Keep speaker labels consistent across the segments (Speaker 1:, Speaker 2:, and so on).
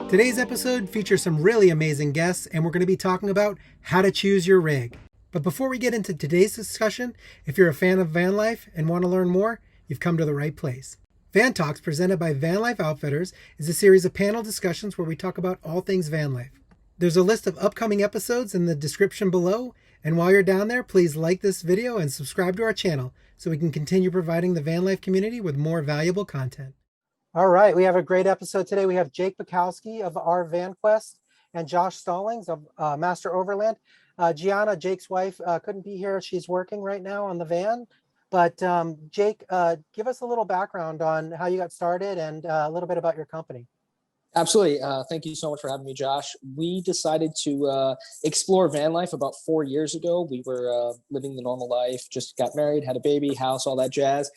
Speaker 1: Today's episode features some really amazing guests, and we're going to be talking about how to choose your rig. But before we get into today's discussion, if you're a fan of van life and want to learn more, you've come to the right place. Van Talks, presented by Vanlife Outfitters, is a series of panel discussions where we talk about all things van life. There's a list of upcoming episodes in the description below, and while you're down there, please like this video and subscribe to our channel so we can continue providing the van life community with more valuable content. All right, we have a great episode today. We have Jake Bachowski of ourvanquest and Josh Stallings of Master Overland. Gianna, Jake's wife, couldn't be here. She's working right now on the van. But Jake, give us a little background on how you got started and a little bit about your company.
Speaker 2: Absolutely. Thank you so much for having me, Josh. We decided to explore van life about 4 years ago. We were living the normal life, just got married, had a baby, house, all that jazz.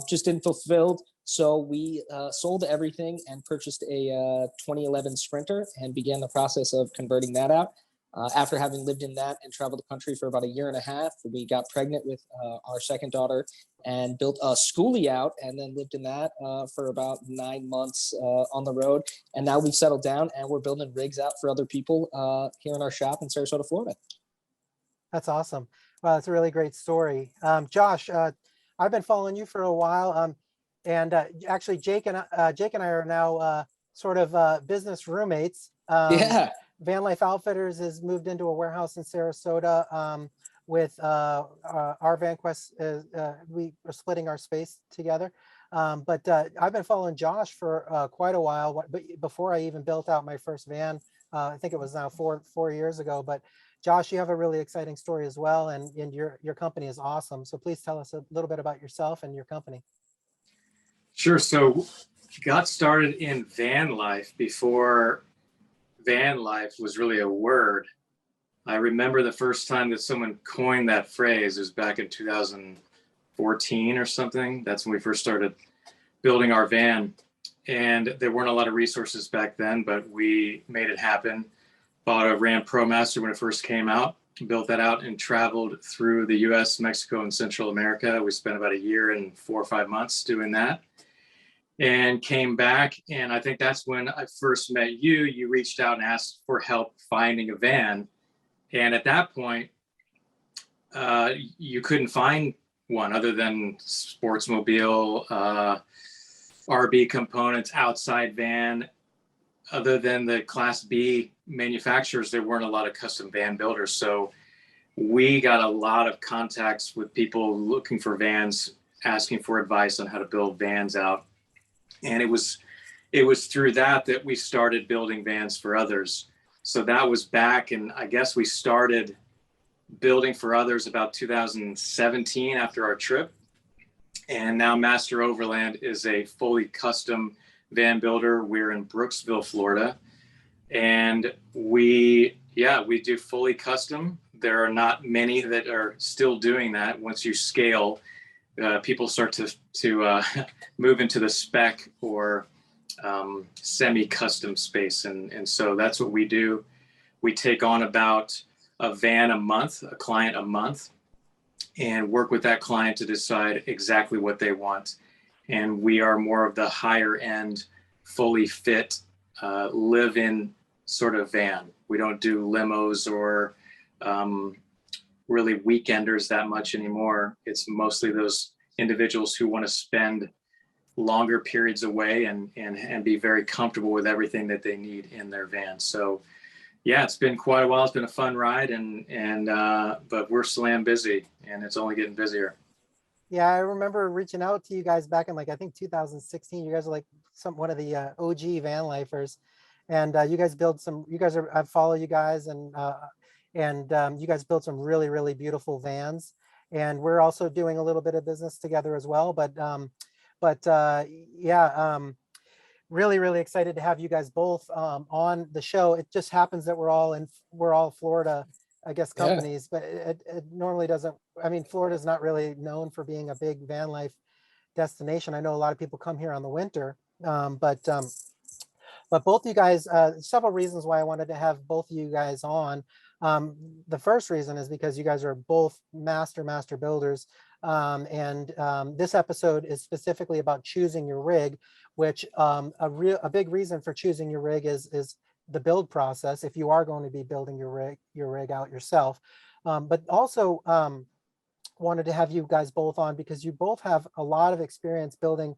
Speaker 2: Just didn't feel fulfilled. So we sold everything and purchased a 2011 Sprinter and began the process of converting that out. After having lived in that and traveled the country for about a year and a half, we got pregnant with our second daughter and built a schoolie out and then lived in that for about 9 months on the road. And now we've settled down and we're building rigs out for other people here in our shop in Sarasota, Florida.
Speaker 1: That's awesome. Wow, that's a really great story. Josh, I've been following you for a while. And actually, Jake and I are now sort of business roommates.
Speaker 2: Yeah.
Speaker 1: Vanlife Outfitters has moved into a warehouse in Sarasota with our Vanquest. We are splitting our space together. But I've been following Josh for quite a while, but before I even built out my first van. I think it was now four years ago. But Josh, you have a really exciting story as well, and your company is awesome. So please tell us a little bit about yourself and your company.
Speaker 3: Sure. So got started in van life before van life was really a word. I remember the first time that someone coined that phrase. It was back in 2014 or something. That's when we first started building our van. And there weren't a lot of resources back then, but we made it happen. Bought a Ram Promaster when it first came out, built that out and traveled through the US, Mexico, and Central America. We spent about a year and 4 or 5 months doing that. And came back, and I think that's when I first met you. You reached out and asked for help finding a van. And at that point, you couldn't find one other than Sportsmobile, RB components, outside van. Other than the Class B manufacturers, there weren't a lot of custom van builders. So we got a lot of contacts with people looking for vans, asking for advice on how to build vans out. And it was through that we started building vans for others. So that was back, and I guess we started building for others about 2017 after our trip. And now Master Overland is a fully custom van builder. We're in Brooksville, Florida. And we do fully custom. There are not many that are still doing that. Once you scale, people start to move into the spec or semi-custom space. And so that's what we do. We take on about a van a month, a client a month, and work with that client to decide exactly what they want. And we are more of the higher end, fully fit, live-in sort of van. We don't do limos or really weekenders that much anymore. It's mostly those individuals who want to spend longer periods away and be very comfortable with everything that they need in their van. So yeah, it's been quite a while. It's been a fun ride but we're slam busy, and it's only getting busier.
Speaker 1: Yeah, I remember reaching out to you guys back in I think 2016. You guys are like one of the OG Vanlifers, and you guys I follow you guys, and you guys build some really, really beautiful vans. And we're also doing a little bit of business together as well. Really, really excited to have you guys both on the show. It just happens that we're all Florida, I guess, companies, but it normally doesn't. I mean, Florida's not really known for being a big van life destination. I know a lot of people come here on the winter, but both you guys, several reasons why I wanted to have both of you guys on. The first reason is because you guys are both master builders. This episode is specifically about choosing your rig, which a big reason for choosing your rig is the build process, if you are going to be building your rig out yourself. But also wanted to have you guys both on because you both have a lot of experience building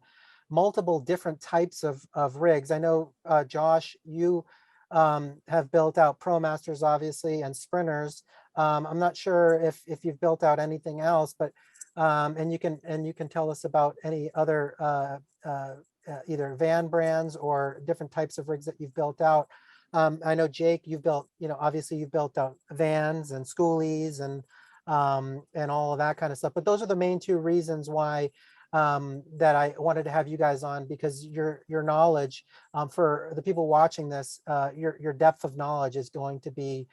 Speaker 1: multiple different types of rigs. I know, Josh, you have built out Promasters, obviously, and Sprinters. I'm not sure if you've built out anything else, but and you can tell us about any other either van brands or different types of rigs that you've built out. I know, Jake, you've built, obviously you've built out vans and schoolies and all of that kind of stuff. But those are the main two reasons why that I wanted to have you guys on, because your knowledge, for the people watching this, your depth of knowledge is going to be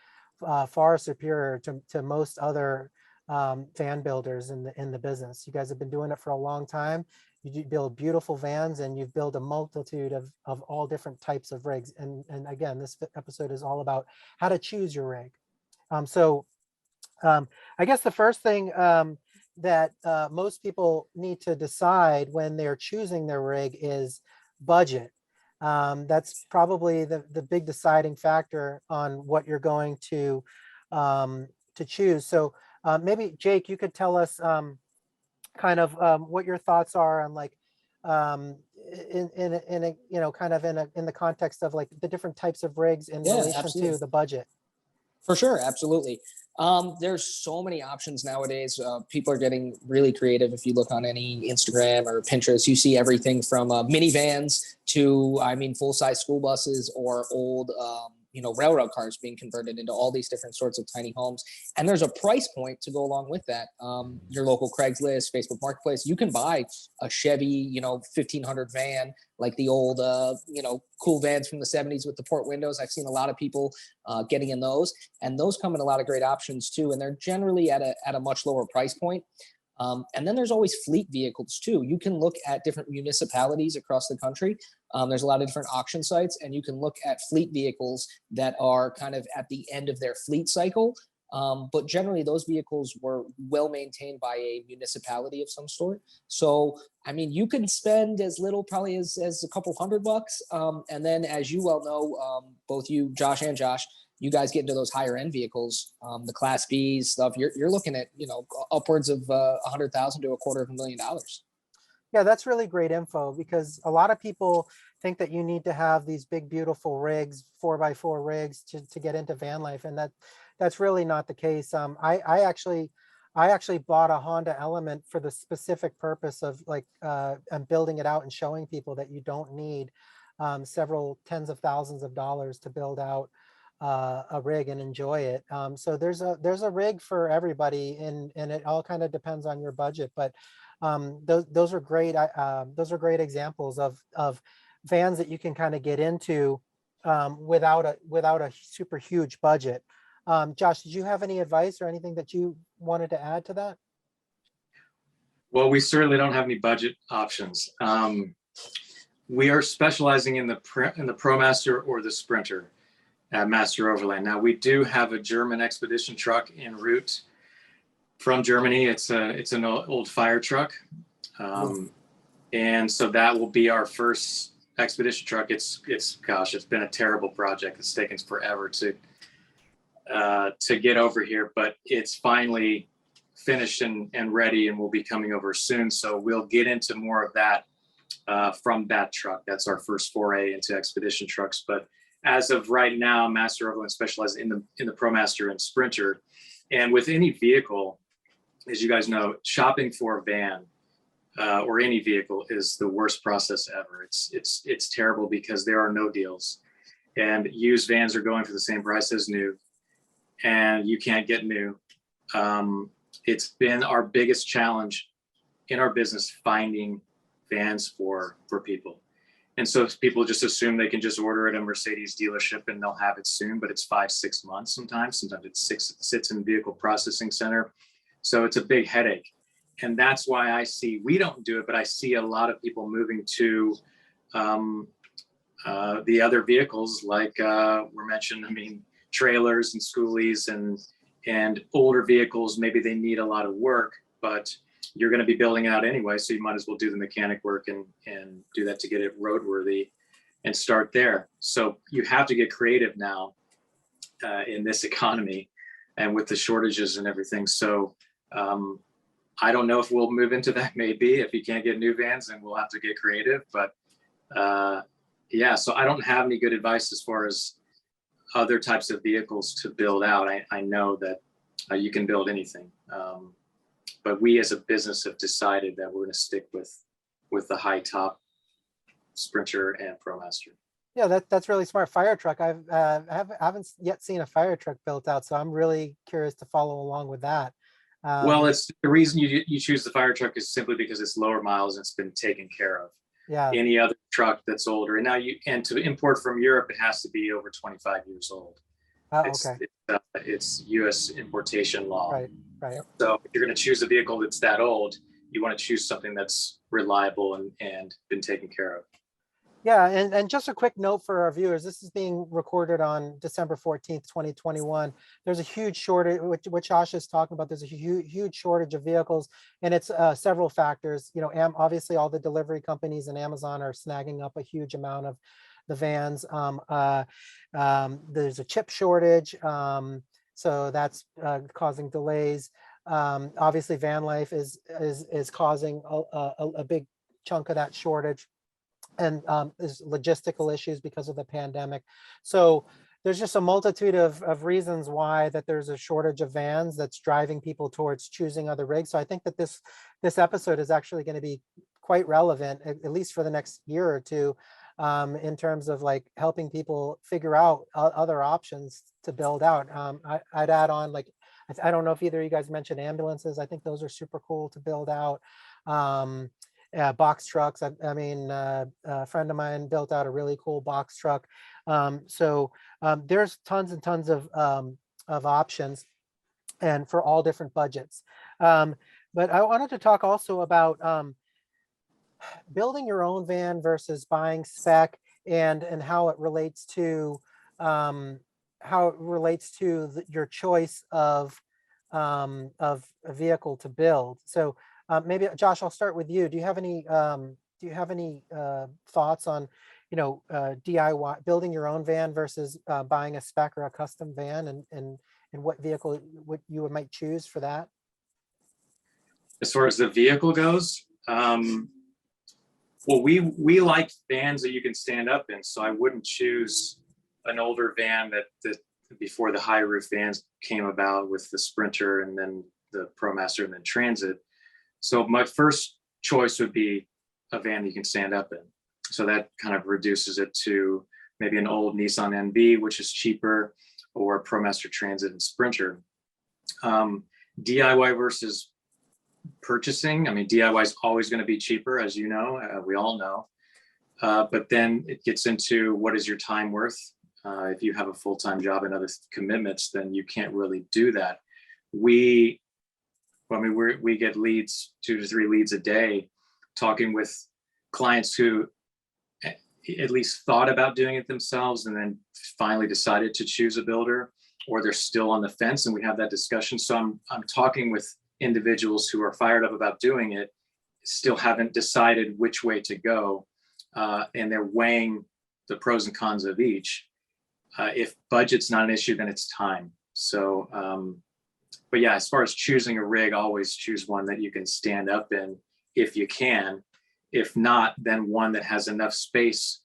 Speaker 1: far superior to most other van builders in the business. You guys have been doing it for a long time. You build beautiful vans, and you've built a multitude of all different types of rigs. And again, this episode is all about how to choose your rig. I guess the first thing that most people need to decide when they're choosing their rig is budget. That's probably the big deciding factor on what you're going to choose. So maybe, Jake, you could tell us kind of what your thoughts are on, like, in a kind of in the context of like the different types of rigs in relation
Speaker 2: absolutely.
Speaker 1: to the budget.
Speaker 2: For sure, absolutely. There's so many options nowadays. People are getting really creative. If you look on any Instagram or Pinterest, you see everything from minivans to, full-size school buses or old, railroad cars being converted into all these different sorts of tiny homes. And there's a price point to go along with that. Your local Craigslist, Facebook Marketplace, you can buy a Chevy, 1500 van, like the old, cool vans from the 70s with the port windows. I've seen a lot of people getting in those, and those come in a lot of great options too. And they're generally at a much lower price point. And then there's always fleet vehicles too. You can look at different municipalities across the country. There's a lot of different auction sites, and you can look at fleet vehicles that are kind of at the end of their fleet cycle. But generally those vehicles were well maintained by a municipality of some sort. So, you can spend as little probably as a couple $100. And then, as you well know, both you, Josh and Josh, you guys get into those higher end vehicles, the Class B stuff, you're looking at, upwards of $100,000 to $250,000.
Speaker 1: Yeah, that's really great info, because a lot of people think that you need to have these big, beautiful rigs, 4x4 rigs to get into van life. And that's really not the case. I actually bought a Honda Element for the specific purpose of I'm building it out and showing people that you don't need several tens of thousands of dollars to build out a rig and enjoy it. So there's a rig for everybody, and it all kind of depends on your budget. But those are great. Those are great examples of vans that you can kind of get into without a super huge budget. Josh, did you have any advice or anything that you wanted to add to that?
Speaker 3: Well, we certainly don't have any budget options. We are specializing in the Promaster or the Sprinter at Master Overland. Now, we do have a German expedition truck en route from Germany. It's an old fire truck, and so that will be our first expedition truck. It's been a terrible project. It's taken forever to get over here, but it's finally finished and ready, and will be coming over soon. So we'll get into more of that from that truck. That's our first foray into expedition trucks. But as of right now, Master Overland specializes in the Promaster and Sprinter. And with any vehicle, as you guys know, shopping for a van or any vehicle is the worst process ever. It's terrible because there are no deals, and used vans are going for the same price as new, and you can't get new. It's been our biggest challenge in our business, finding vans for people. And so people just assume they can just order at a Mercedes dealership and they'll have it soon, but it's 5-6 months sometimes. Sometimes it sits in vehicle processing center. So it's a big headache. And that's why we don't do it, but I see a lot of people moving to the other vehicles, like were mentioned, trailers and schoolies and older vehicles. Maybe they need a lot of work, but you're going to be building out anyway, so you might as well do the mechanic work and do that to get it roadworthy and start there. So you have to get creative now in this economy and with the shortages and everything. So I don't know if we'll move into that. Maybe if you can't get new vans, then we'll have to get creative. But yeah, so I don't have any good advice as far as other types of vehicles to build out. I know that you can build anything. But we as a business have decided that we're going to stick with the high top Sprinter and Promaster.
Speaker 1: Yeah, that's really smart. Fire truck. I haven't yet seen a fire truck built out, so I'm really curious to follow along with that.
Speaker 3: Well, it's the reason you choose the fire truck is simply because it's lower miles and it's been taken care of.
Speaker 1: Yeah.
Speaker 3: Any other truck that's older, and now to import from Europe, it has to be over 25 years old.
Speaker 1: Okay.
Speaker 3: It's U.S. importation law.
Speaker 1: Right.
Speaker 3: So if you're going to choose a vehicle that's that old, you want to choose something that's reliable and been taken care of.
Speaker 1: Yeah, and just a quick note for our viewers, this is being recorded on December 14th, 2021. There's a huge shortage, which Josh is talking about. There's a huge shortage of vehicles, and it's several factors. You know, obviously all the delivery companies and Amazon are snagging up a huge amount of the vans. There's a chip shortage, so that's causing delays. Obviously, Vanlife is causing a big chunk of that shortage. And there's logistical issues because of the pandemic. So there's just a multitude of reasons why that there's a shortage of vans that's driving people towards choosing other rigs. So I think that this episode is actually going to be quite relevant, at least for the next year or two, in terms of like helping people figure out other options to build out. I'd add on, like, I don't know if either of you guys mentioned ambulances. I think those are super cool to build out. Box trucks. I mean, a friend of mine built out a really cool box truck. So there's tons and tons of options, and for all different budgets. But I wanted to talk also about building your own van versus buying spec, and how it relates to your choice of a vehicle to build. So maybe Josh, I'll start with you. Do you have any thoughts on, DIY, building your own van versus buying a spec or a custom van, and what vehicle you might choose for that?
Speaker 3: As far as the vehicle goes, well, we like vans that you can stand up in, so I wouldn't choose an older van that before the high roof vans came about with the Sprinter and then the Promaster and then Transit. So my first choice would be a van you can stand up in. So that kind of reduces it to maybe an old Nissan NB, which is cheaper, or Promaster Transit and Sprinter. DIY versus purchasing. I mean, DIY is always going to be cheaper, as you know, we all know. But then it gets into, what is your time worth? If you have a full-time job and other commitments, then you can't really do that. We get leads, 2 to 3 leads a day, talking with clients who at least thought about doing it themselves and then finally decided to choose a builder, or they're still on the fence, and we have that discussion. So I'm talking with individuals who are fired up about doing it, still haven't decided which way to go, and they're weighing the pros and cons of each. If budget's not an issue, then it's time. So, but yeah, as far as choosing a rig, always choose one that you can stand up in if you can. If not, then one that has enough space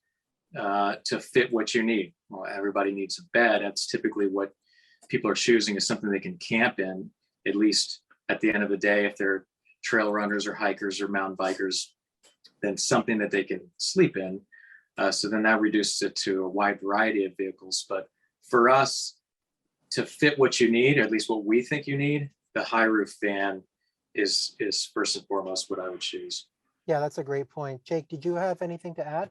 Speaker 3: to fit what you need. Well, everybody needs a bed. That's typically what people are choosing, is something they can camp in, at least at the end of the day. If they're trail runners or hikers or mountain bikers, then something that they can sleep in. So then that reduces it to a wide variety of vehicles. But for us, to fit what you need, or at least what we think you need, the high roof van is first and foremost what I would choose.
Speaker 1: Yeah, that's a great point. Jake, did you have anything to add?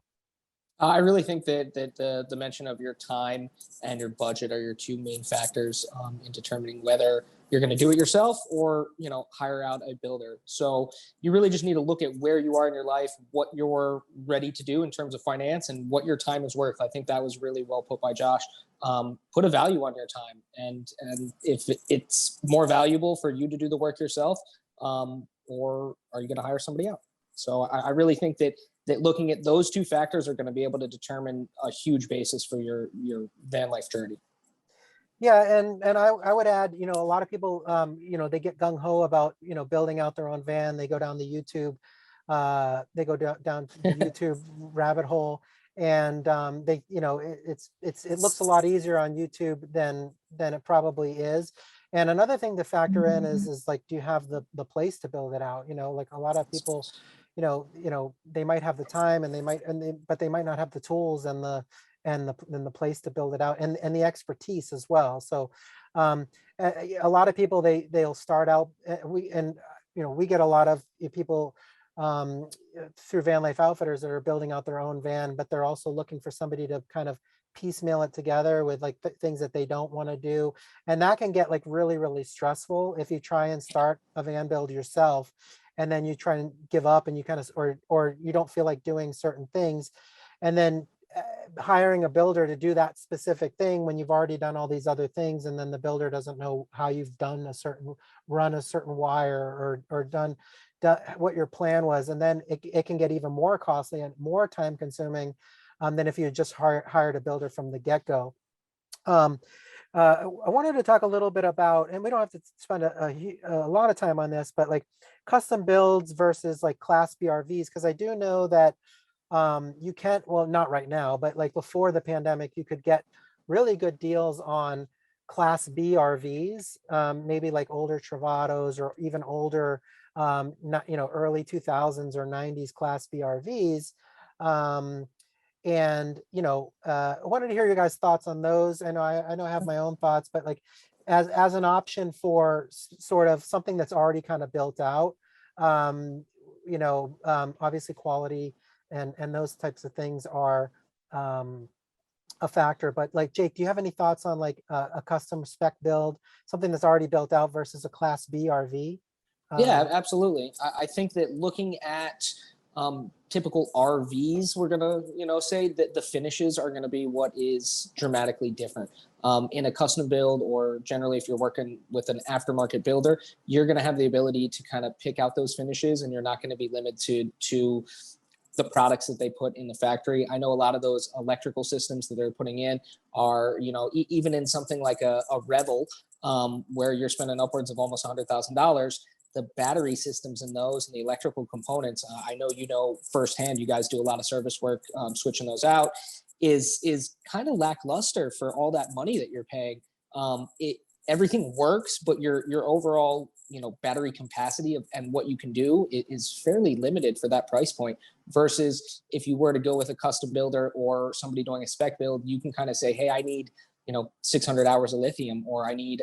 Speaker 2: I really think that the mention of your time and your budget are your two main factors in determining whether you're going to do it yourself or, hire out a builder. So you really just need to look at where you are in your life, what you're ready to do in terms of finance, and what your time is worth. I think that was really well put by Josh. Put a value on your time, and if it's more valuable for you to do the work yourself, or are you going to hire somebody out? So I really think that looking at those two factors are going to be able to determine a huge basis for your van life journey.
Speaker 1: Yeah, and I would add, you know, a lot of people, you know, they get gung ho about, you know, building out their own van. They go down the YouTube, they go down to the YouTube rabbit hole, and they, you know, it looks a lot easier on YouTube than it probably is. And another thing to factor in is like, do you have the place to build it out? You know, like a lot of people, you know, they might have the time and but they might not have the tools and the place to build it out, and the expertise as well. So a lot of people, they'll start out, you know, we get a lot of people through Van Life Outfitters that are building out their own van, but they're also looking for somebody to kind of piecemeal it together with like things that they don't want to do. And that can get like really, really stressful if you try and start a van build yourself, and then you try and give up, and you kind of, or you don't feel like doing certain things, and then hiring a builder to do that specific thing when you've already done all these other things, and then the builder doesn't know how you've done run a certain wire, or done what your plan was, and then it can get even more costly and more time consuming than if you just hired a builder from the get-go. I wanted to talk a little bit about, and we don't have to spend a lot of time on this, but like custom builds versus like Class B RVs, because I do know that you can't, well, not right now, but like before the pandemic, you could get really good deals on Class B RVs, maybe like older Travados, or even older, not, you know, early 2000s or 90s Class B RVs. And, you know, I wanted to hear your guys' thoughts on those. I know I have my own thoughts, but like as an option for sort of something that's already kind of built out, you know, obviously quality and those types of things are a factor. But like, Jake, do you have any thoughts on like a custom spec build, something that's already built out versus a Class B RV?
Speaker 2: Yeah, absolutely. I think that looking at typical RVs, we're gonna, you know, say that the finishes are gonna be what is dramatically different. In a custom build, or generally if you're working with an aftermarket builder, you're gonna have the ability to kind of pick out those finishes, and you're not gonna be limited to the products that they put in the factory. I know a lot of those electrical systems that they're putting in are, you know, even in something like a Revel, where you're spending upwards of almost $100,000, the battery systems in those and the electrical components, I know, you know, firsthand, you guys do a lot of service work, switching those out, is kind of lackluster for all that money that you're paying. Everything works, but your overall, you know, battery capacity and what you can do is fairly limited for that price point. Versus if you were to go with a custom builder or somebody doing a spec build, you can kind of say, hey, I need, you know, 600 hours of lithium, or I need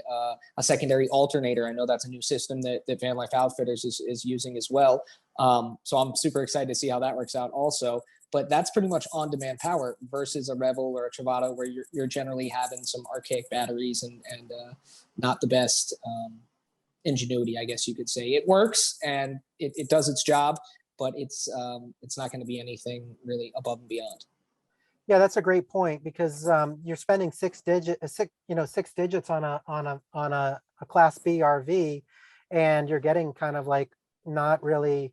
Speaker 2: a secondary alternator. I know that's a new system that Van Life Outfitters is using as well. So I'm super excited to see how that works out also. But that's pretty much on-demand power versus a Revel or a Travato, where you're generally having some archaic batteries and not the best ingenuity, I guess you could say. It works and it does its job, but it's not going to be anything really above and beyond.
Speaker 1: Yeah, that's a great point, because you're spending six digits on a Class B RV, and you're getting kind of like not really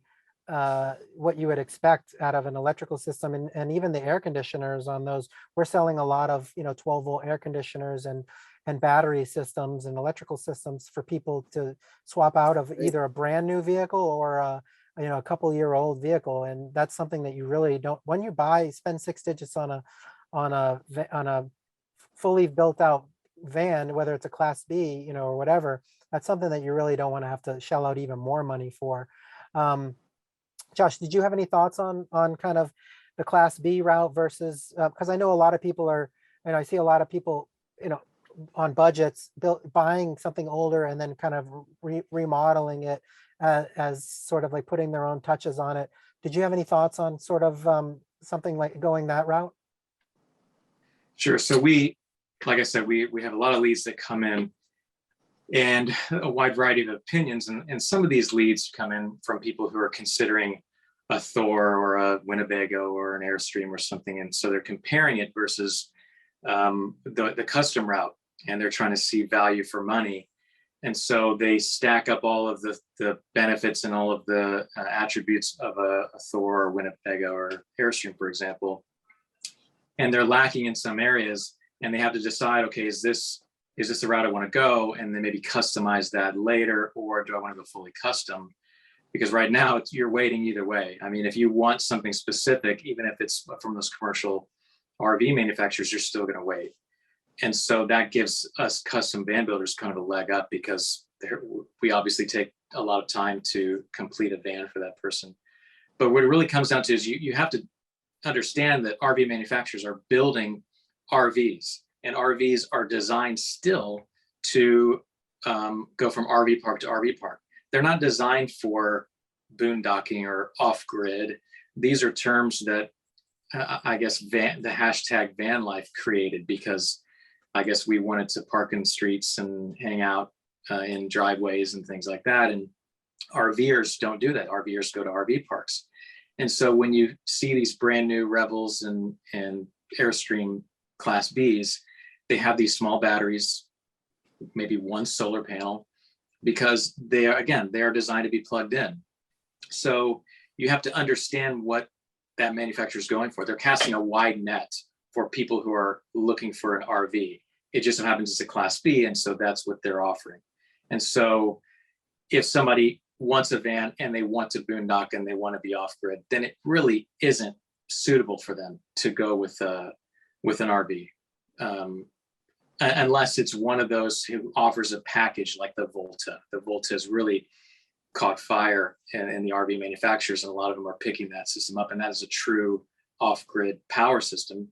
Speaker 1: what you would expect out of an electrical system, and even the air conditioners on those. We're selling a lot of, you know, 12-volt air conditioners and battery systems and electrical systems for people to swap out of either a brand new vehicle or you know, a couple-year-old vehicle. And that's something that you really don't, when you spend six digits on a fully built out van, whether it's a Class B, you know, or whatever, that's something that you really don't want to have to shell out even more money for. Josh, did you have any thoughts on kind of the Class B route versus, because I know a lot of people and I see a lot of people, you know, on budgets buying something older and then kind of remodeling it as sort of like putting their own touches on it. Did you have any thoughts on sort of something like going that route?
Speaker 3: Sure. So like I said, we have a lot of leads that come in, and a wide variety of opinions. And some of these leads come in from people who are considering a Thor or a Winnebago or an Airstream or something. And so they're comparing it versus the custom route, and they're trying to see value for money. And so they stack up all of the benefits and all of the attributes of a Thor or Winnebago or Airstream, for example. And they're lacking in some areas, and they have to decide, okay, is this the route I want to go? And then maybe customize that later, or do I want to go fully custom? Because right now you're waiting either way. I mean, if you want something specific, even if it's from those commercial RV manufacturers, you're still going to wait. And so that gives us custom van builders kind of a leg up, because we obviously take a lot of time to complete a van for that person. But what it really comes down to is you have to understand that RV manufacturers are building RVs, and RVs are designed still to go from RV park to RV park. They're not designed for boondocking or off-grid. These are terms that I guess the hashtag van life created, because I guess we wanted to park in streets and hang out in driveways and things like that. And RVers don't do that. RVers go to RV parks. And so when you see these brand new Revels and Airstream Class Bs, they have these small batteries, maybe one solar panel, because they are designed to be plugged in. So you have to understand what that manufacturer is going for. They're casting a wide net for people who are looking for an RV. It just so happens it's a Class B, and so that's what they're offering. And so if somebody wants a van and they want to boondock and they want to be off grid, then it really isn't suitable for them to go with an RV, unless it's one of those who offers a package like the Volta. The Volta has really caught fire in the RV manufacturers, and a lot of them are picking that system up, and that is a true off-grid power system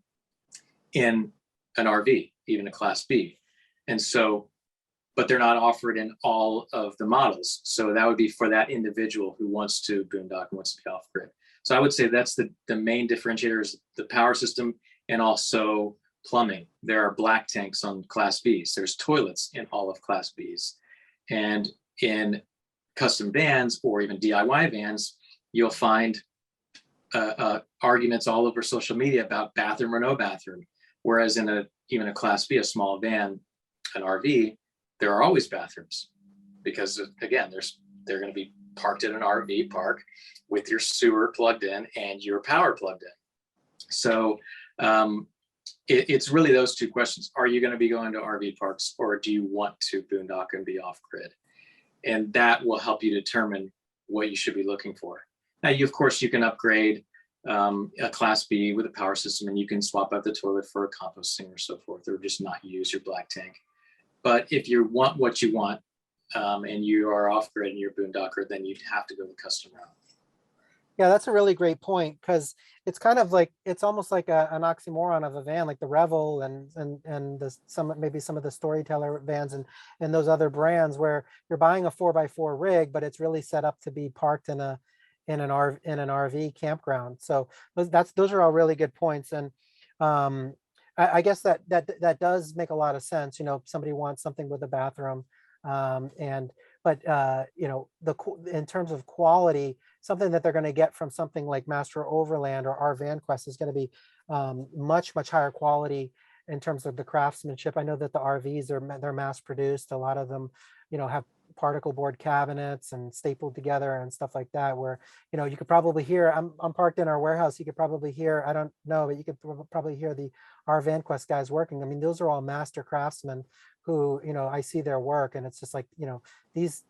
Speaker 3: in an RV, even a Class B. And so, but they're not offered in all of the models. So that would be for that individual who wants to boondock and wants to be off-grid. So I would say that's the main differentiator, is the power system, and also plumbing. There are black tanks on Class Bs. There's toilets in all of Class Bs. And in custom vans or even DIY vans, you'll find arguments all over social media about bathroom or no bathroom. Whereas in even a Class B, a small van, an RV, there are always bathrooms, because again, they're going to be parked in an RV park with your sewer plugged in and your power plugged in. So it's really those two questions. Are you going to be going to RV parks, or do you want to boondock and be off grid? And that will help you determine what you should be looking for. Now, of course, you can upgrade a Class B with a power system, and you can swap out the toilet for a composting or so forth, or just not use your black tank. But if you want what you want, and you are off grid and you're a boondocker, then you'd have to go the custom route.
Speaker 1: Yeah, that's a really great point, because it's kind of like, it's almost like an oxymoron of a van, like the Revel and maybe some of the Storyteller vans and those other brands, where you're buying a 4x4 rig, but it's really set up to be parked in an RV campground. So those are all really good points. And I guess that does make a lot of sense. You know, if somebody wants something with a bathroom, but you know, in terms of quality, something that they're going to get from something like Master Overland or our VanQuest is going to be much higher quality in terms of the craftsmanship. I know that the RVs they're mass produced. A lot of them, you know, have particle board cabinets and stapled together and stuff like that, where, you know, you could probably hear, I'm parked in our warehouse, you could probably hear, I don't know, but you could probably hear our VanQuest guys working. I mean, those are all master craftsmen who, you know, I see their work, and it's just like, you know, these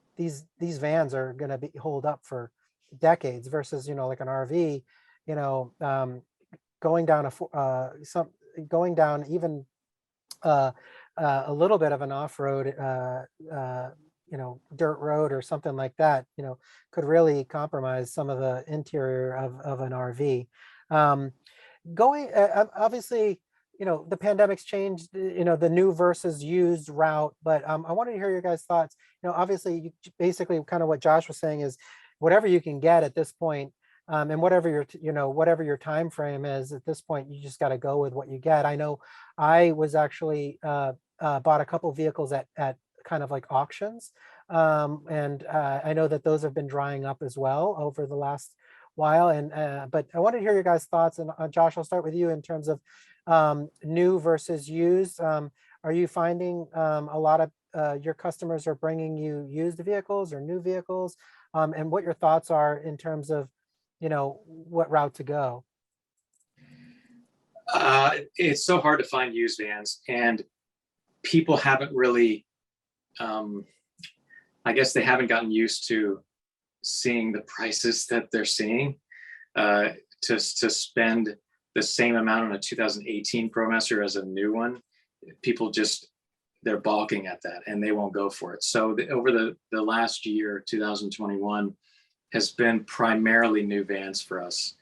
Speaker 1: vans are going to hold up for decades, versus, you know, like an RV, you know, going down even a little bit of an off-road you know, dirt road or something like that, you know, could really compromise some of the interior of an RV. Obviously, you know, the pandemic's changed, you know, the new versus used route, but I wanted to hear your guys' thoughts. You know, obviously, basically kind of what Josh was saying is whatever you can get at this point, and whatever your time frame is at this point, you just got to go with what you get. I know I was actually bought a couple vehicles at kind of like auctions, and I know that those have been drying up as well over the last while. And but I wanted to hear your guys' thoughts. And Josh, I'll start with you in terms of new versus used. Are you finding a lot of your customers are bringing you used vehicles or new vehicles, and what your thoughts are in terms of, what route to go.
Speaker 3: It's so hard to find used vans, and people haven't really, I guess they haven't gotten used to seeing the prices that they're seeing. To spend the same amount on a 2018 Promaster as a new one, people they're balking at that and they won't go for it. So over the last year, 2021, has been primarily new vans for us.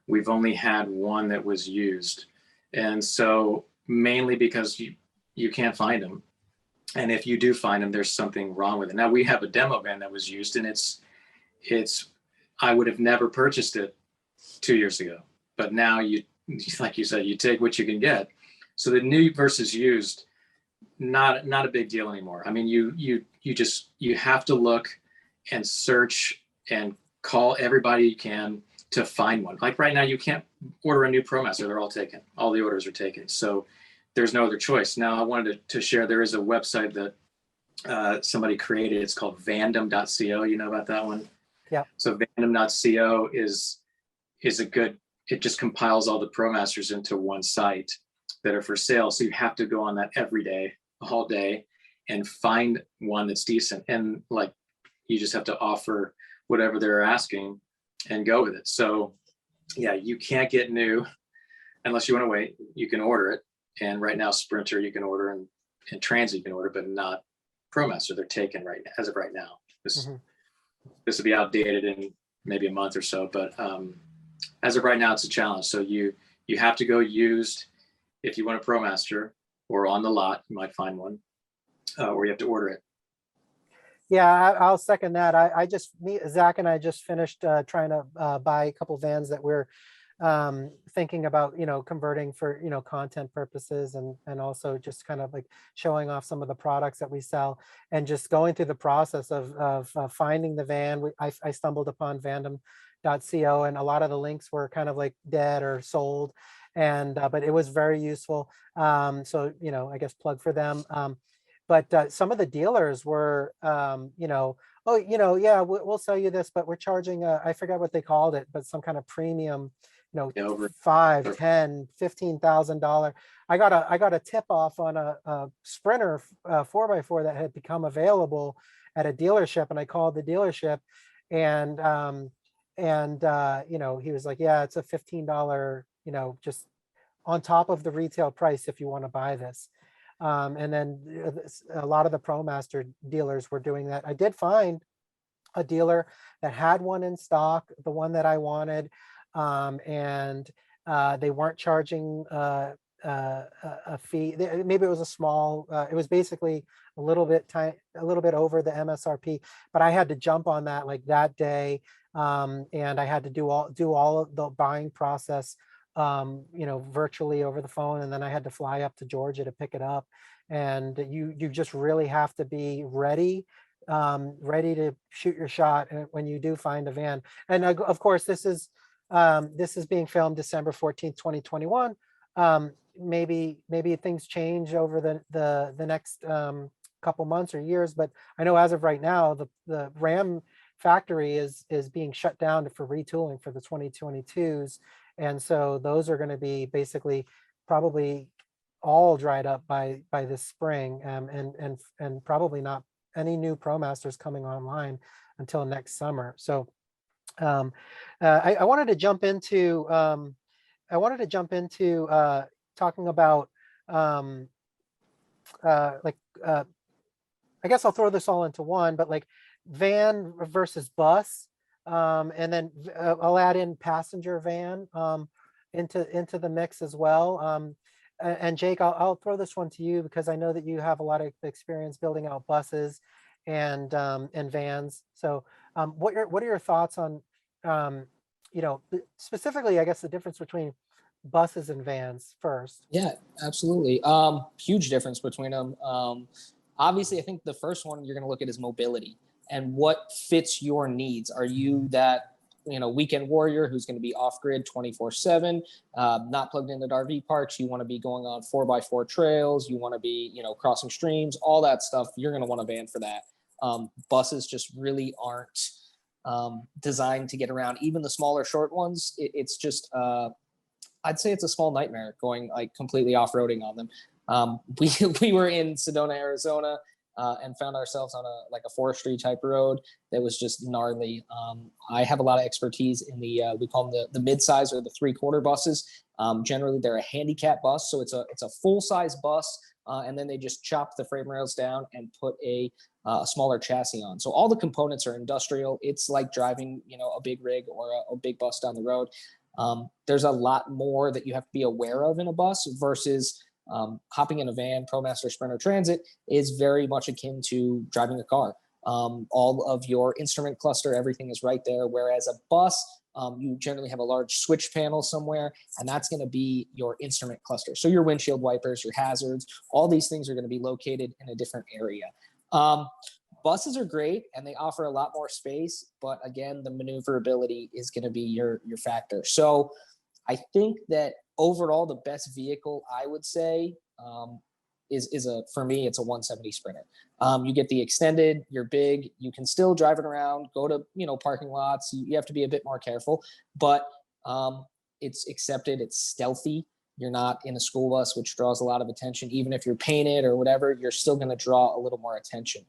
Speaker 3: We've only had one that was used. And so mainly because you can't find them. And if you do find them, there's something wrong with it. Now we have a demo van that was used, and it's I would have never purchased it 2 years ago. But now like you said, you take what you can get. So the new versus used, not a big deal anymore. I mean, you have to look and search and call everybody you can to find one. Like right now, you can't order a new Promaster. They're all taken. All the orders are taken. So there's no other choice. Now I wanted to share, there is a website that somebody created. It's called vandom.co. You know about that one?
Speaker 1: Yeah.
Speaker 3: So vandom.co is a good, it just compiles all the Promasters into one site that are for sale. So you have to go on that every day, all day, and find one that's decent. And like, you just have to offer whatever they're asking and go with it. So yeah, you can't get new unless you want to wait. You can order it. And right now, Sprinter you can order, and Transit you can order, but not Promaster. They're taken right now, as of right now. This will be outdated in maybe a month or so, but as of right now, it's a challenge. So you have to go used if you want a Promaster, or on the lot, you might find one, or you have to order it.
Speaker 1: Yeah, I'll second that. Zach and I just finished trying to buy a couple vans that we're thinking about, converting for, content purposes, and also just kind of like showing off some of the products that we sell, and just going through the process of finding the van. I stumbled upon vandom.co, and a lot of the links were kind of like dead or sold, and but it was very useful. So, I guess plug for them. But some of the dealers were, oh, yeah, we'll sell you this, but we're charging, I forgot what they called it, but some kind of premium,
Speaker 3: Over
Speaker 1: $5,000, $10,000, $15,000. I got a tip off on a Sprinter 4x4 that had become available at a dealership, and I called the dealership, and he was like, yeah, it's a $15, just on top of the retail price if you want to buy this. And then a lot of the Promaster dealers were doing that. I did find a dealer that had one in stock, the one that I wanted, and they weren't charging a fee. Maybe it was a small. It was basically a little bit over the MSRP, but I had to jump on that like that day, and I had to do all of the buying process, virtually over the phone, and then I had to fly up to Georgia to pick it up. And you just really have to be ready to shoot your shot when you do find a van. And of course, this is being filmed December 14th, 2021. Maybe things change over the next couple months or years, but I know as of right now, the Ram factory is being shut down for retooling for the 2022s. And so those are going to be basically probably all dried up by this spring, and probably not any new Promasters coming online until next summer. So I wanted to jump into talking about I guess I'll throw this all into one, but like van versus bus. And then I'll add in passenger van into the mix as well. And Jake, I'll throw this one to you because I know that you have a lot of experience building out buses and vans. So what are your thoughts on specifically, I guess, the difference between buses and vans first?
Speaker 2: Yeah, absolutely. Huge difference between them. Obviously, I think the first one you're going to look at is mobility and what fits your needs. Are you that weekend warrior who's going to be off grid 24/7, not plugged into RV parks. You want to be going on 4x4 trails. You want to be, crossing streams, all that stuff. You're going to want a van for that. Buses just really aren't designed to get around. Even the smaller short ones, it's just, I'd say it's a small nightmare going like completely off-roading on them. We were in Sedona, Arizona, and found ourselves on a forestry type road that was just gnarly. I have a lot of expertise in we call them the mid-size or the 3/4 buses. Generally, they're a handicap bus, so it's a full-size bus, and then they just chop the frame rails down and put a smaller chassis on. So all the components are industrial. It's like driving, a big rig or a big bus down the road. There's a lot more that you have to be aware of in a bus versus hopping in a van. Promaster, Sprinter, Transit is very much akin to driving a car. All of your instrument cluster, everything is right there. Whereas a bus, you generally have a large switch panel somewhere, and that's going to be your instrument cluster. So your windshield wipers, your hazards, all these things are going to be located in a different area. Buses are great and they offer a lot more space, but again, the maneuverability is going to be your factor. So I think that overall, the best vehicle I would say for me, it's a 170 Sprinter. You get the extended, you're big, you can still drive it around, go to, parking lots. You have to be a bit more careful, but it's accepted. It's stealthy. You're not in a school bus, which draws a lot of attention. Even if you're painted or whatever, you're still going to draw a little more attention.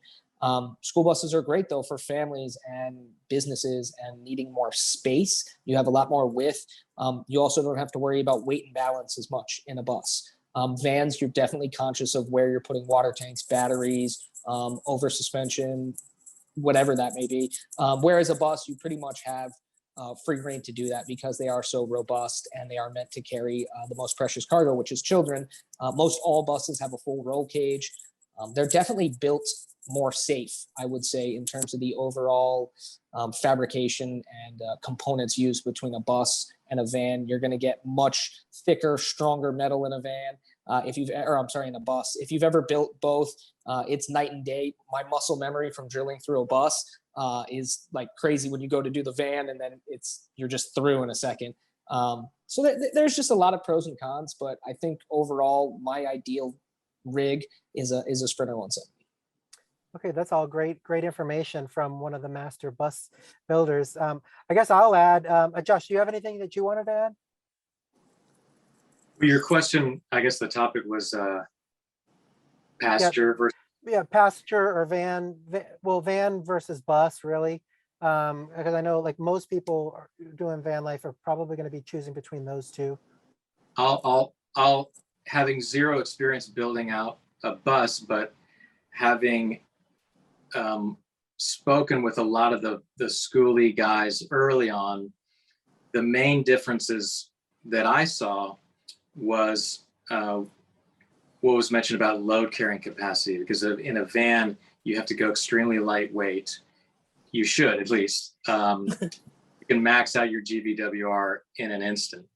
Speaker 2: School buses are great though for families and businesses and needing more space. You have a lot more width. You also don't have to worry about weight and balance as much in a bus. Vans, you're definitely conscious of where you're putting water tanks, batteries, over suspension, whatever that may be. Whereas a bus, you pretty much have free reign to do that because they are so robust and they are meant to carry the most precious cargo, which is children. Most all buses have a full roll cage. They're definitely built more safe, I would say, in terms of the overall fabrication and components used between a bus and a van. You're going to get much thicker, stronger metal in a van. In a bus. If you've ever built both, it's night and day. My muscle memory from drilling through a bus is like crazy when you go to do the van, and then you're just through in a second. So there's just a lot of pros and cons, but I think overall, my ideal rig is a Sprinter 170.
Speaker 1: Okay, that's all great information from one of the master bus builders. I guess I'll add, Josh, do you have anything that you wanted to add?
Speaker 3: Your question, I guess the topic was passenger versus.
Speaker 1: Yeah, passenger or van. Well, van versus bus, really. Because I know like most people doing van life are probably going to be choosing between those two.
Speaker 3: I'll having zero experience building out a bus, but having spoken with a lot of the schoolie guys early on, the main differences that I saw was what was mentioned about load carrying capacity, because in a van, you have to go extremely lightweight. You should, at least. You can max out your GVWR in an instant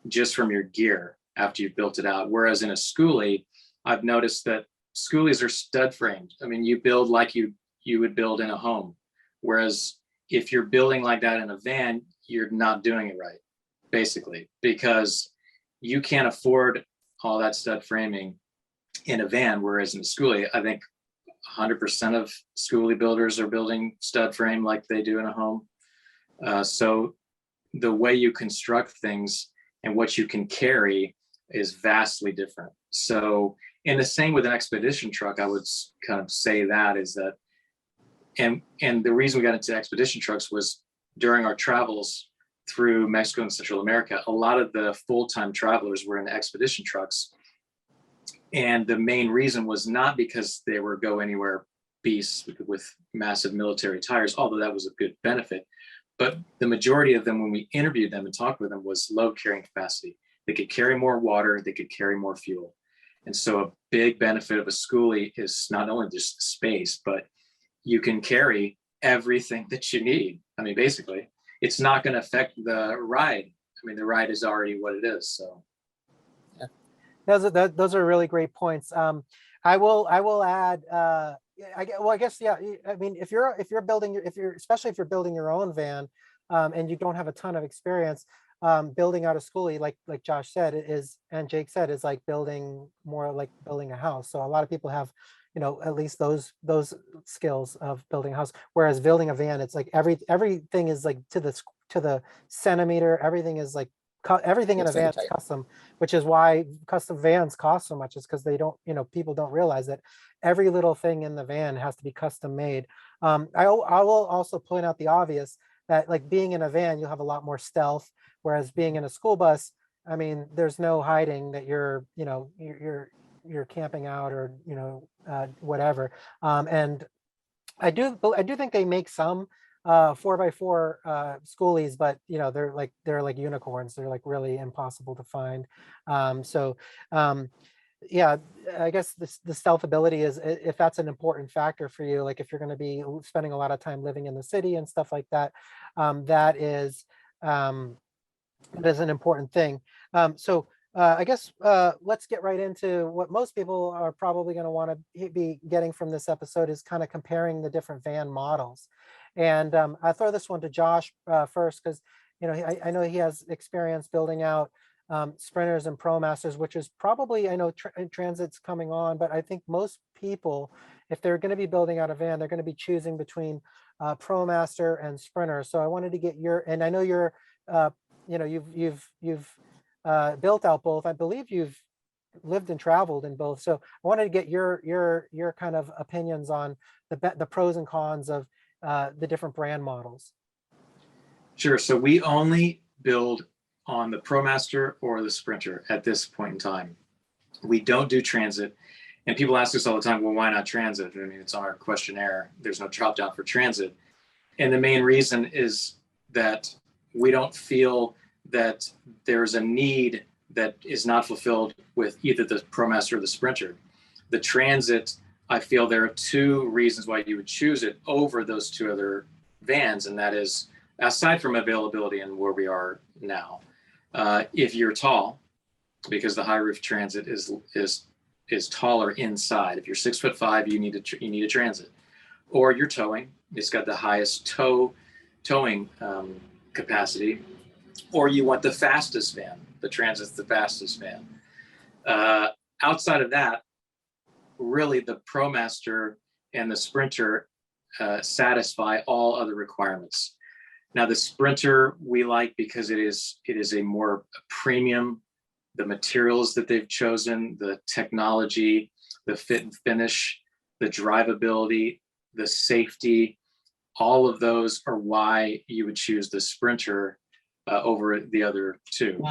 Speaker 3: just from your gear after you've built it out. Whereas in a schoolie, I've noticed that schoolies are stud framed. I mean, you build like you would build in a home. Whereas if you're building like that in a van, you're not doing it right, basically, because you can't afford all that stud framing in a van. Whereas in a schoolie, I think 100% of schoolie builders are building stud frame like they do in a home. So the way you construct things and what you can carry is vastly different. So in the same with an expedition truck, I would kind of say that is that, and the reason we got into expedition trucks was during our travels through Mexico and Central America, a lot of the full-time travelers were in expedition trucks. And the main reason was not because they were go anywhere beasts with massive military tires, although that was a good benefit. But the majority of them, when we interviewed them and talked with them, was load carrying capacity. They could carry more water, they could carry more fuel. And so a big benefit of a schoolie is not only just space, but you can carry everything that you need. I mean, basically, it's not going to affect the ride. I mean, the ride is already what it is. So,
Speaker 1: yeah, those are really great points. I will add. I guess yeah. I mean, especially if you're building your own van, and you don't have a ton of experience, building out a schoolie, like Josh said, and Jake said, is like building a house. So a lot of people have, at least those skills of building a house. Whereas building a van, it's like everything is like to the centimeter. Everything is like everything in a
Speaker 2: It's very
Speaker 1: van is
Speaker 2: tight.
Speaker 1: custom, which is why custom vans cost so much, is because they don't, people don't realize that every little thing in the van has to be custom made. I will also point out the obvious, that like being in a van, you'll have a lot more stealth, whereas being in a school bus, I mean, there's no hiding that you're camping out, or whatever. And I do think they make some 4x4 schoolies, but they're like unicorns. They're like really impossible to find. So yeah, I guess the stealth ability is, if that's an important factor for you, like if you're going to be spending a lot of time living in the city and stuff like that, that is um, that is an important thing. So I guess let's get right into what most people are probably going to want to be getting from this episode, is kind of comparing the different van models. And I throw this one to Josh first, because I know he has experience building out sprinters and ProMasters, which is probably, I know Transit's coming on, but I think most people, if they're going to be building out a van, they're going to be choosing between ProMaster and Sprinter. So I wanted to get and I know you're uh, you've built out both. I believe you've lived and traveled in both. So I wanted to get your kind of opinions on the pros and cons of the different brand models.
Speaker 3: Sure. So we only build on the ProMaster or the Sprinter at this point in time. We don't do Transit. And people ask us all the time, well, why not Transit? I mean, it's on our questionnaire. There's no drop down for Transit. And the main reason is that we don't feel that there's a need that is not fulfilled with either the ProMaster or the Sprinter. The Transit, I feel there are two reasons why you would choose it over those two other vans, and that is, aside from availability and where we are now, if you're tall, because the high roof Transit is taller inside. If you're 6'5", you need a Transit, or you're towing. It's got the highest towing capacity, or you want the fastest van. The Transit's the fastest van. Outside of that, really the ProMaster and the Sprinter satisfy all other requirements. Now the Sprinter we like because it is a more premium. The materials that they've chosen, the technology, the fit and finish, the drivability, the safety, all of those are why you would choose the Sprinter over the other two.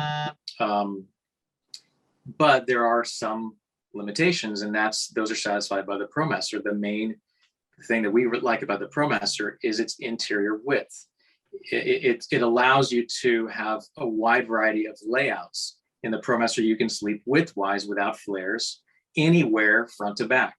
Speaker 3: But there are some limitations, and those are satisfied by the ProMaster. The main thing that we like about the ProMaster is its interior width. It allows you to have a wide variety of layouts. In the ProMaster, you can sleep widthwise without flares anywhere front to back.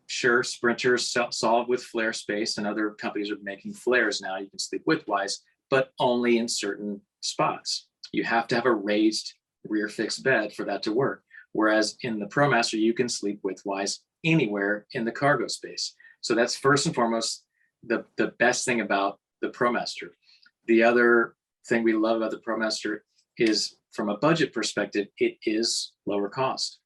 Speaker 3: Sure, Sprinters solve with flare space, and other companies are making flares now. You can sleep widthwise, but only in certain spots. You have to have a raised rear fixed bed for that to work. Whereas in the ProMaster, you can sleep widthwise anywhere in the cargo space. So that's first and foremost the best thing about the ProMaster. The other thing we love about the ProMaster is, from a budget perspective, it is lower cost.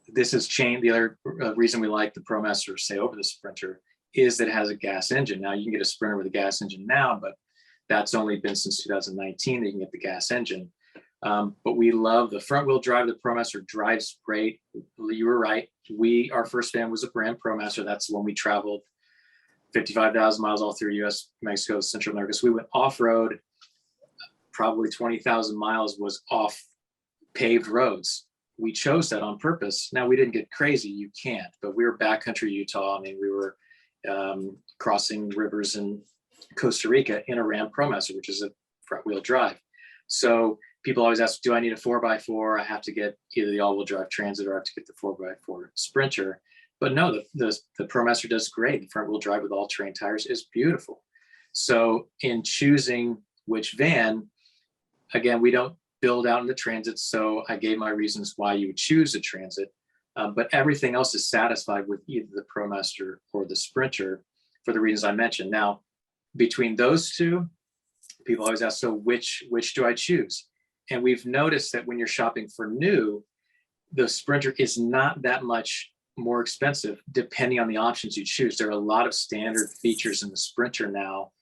Speaker 3: This has changed. The other reason we like the ProMaster, say, over the Sprinter, is that it has a gas engine. Now you can get a Sprinter with a gas engine now, but that's only been since 2019 that you can get the gas engine. But we love the front wheel drive. The ProMaster drives great. You were right. Our first van was a brand ProMaster. That's when we traveled 55,000 miles all through US, Mexico, Central America. So we went off-road. Probably 20,000 miles was off paved roads. We chose that on purpose. Now, we didn't get crazy. You can't, but we were backcountry Utah. I mean, we were crossing rivers in Costa Rica in a Ram ProMaster, which is a front wheel drive. So people always ask, do I need a 4x4? I have to get either the all-wheel drive Transit, or I have to get the 4x4 Sprinter. But no, the ProMaster does great. The front wheel drive with all terrain tires is beautiful. So in choosing which van, again, we don't build out in the Transit, so I gave my reasons why you would choose a Transit, but everything else is satisfied with either the ProMaster or the Sprinter for the reasons I mentioned. Now, between those two, people always ask, so which do I choose? And we've noticed that when you're shopping for new, the Sprinter is not that much more expensive depending on the options you choose. There are a lot of standard features in the Sprinter now.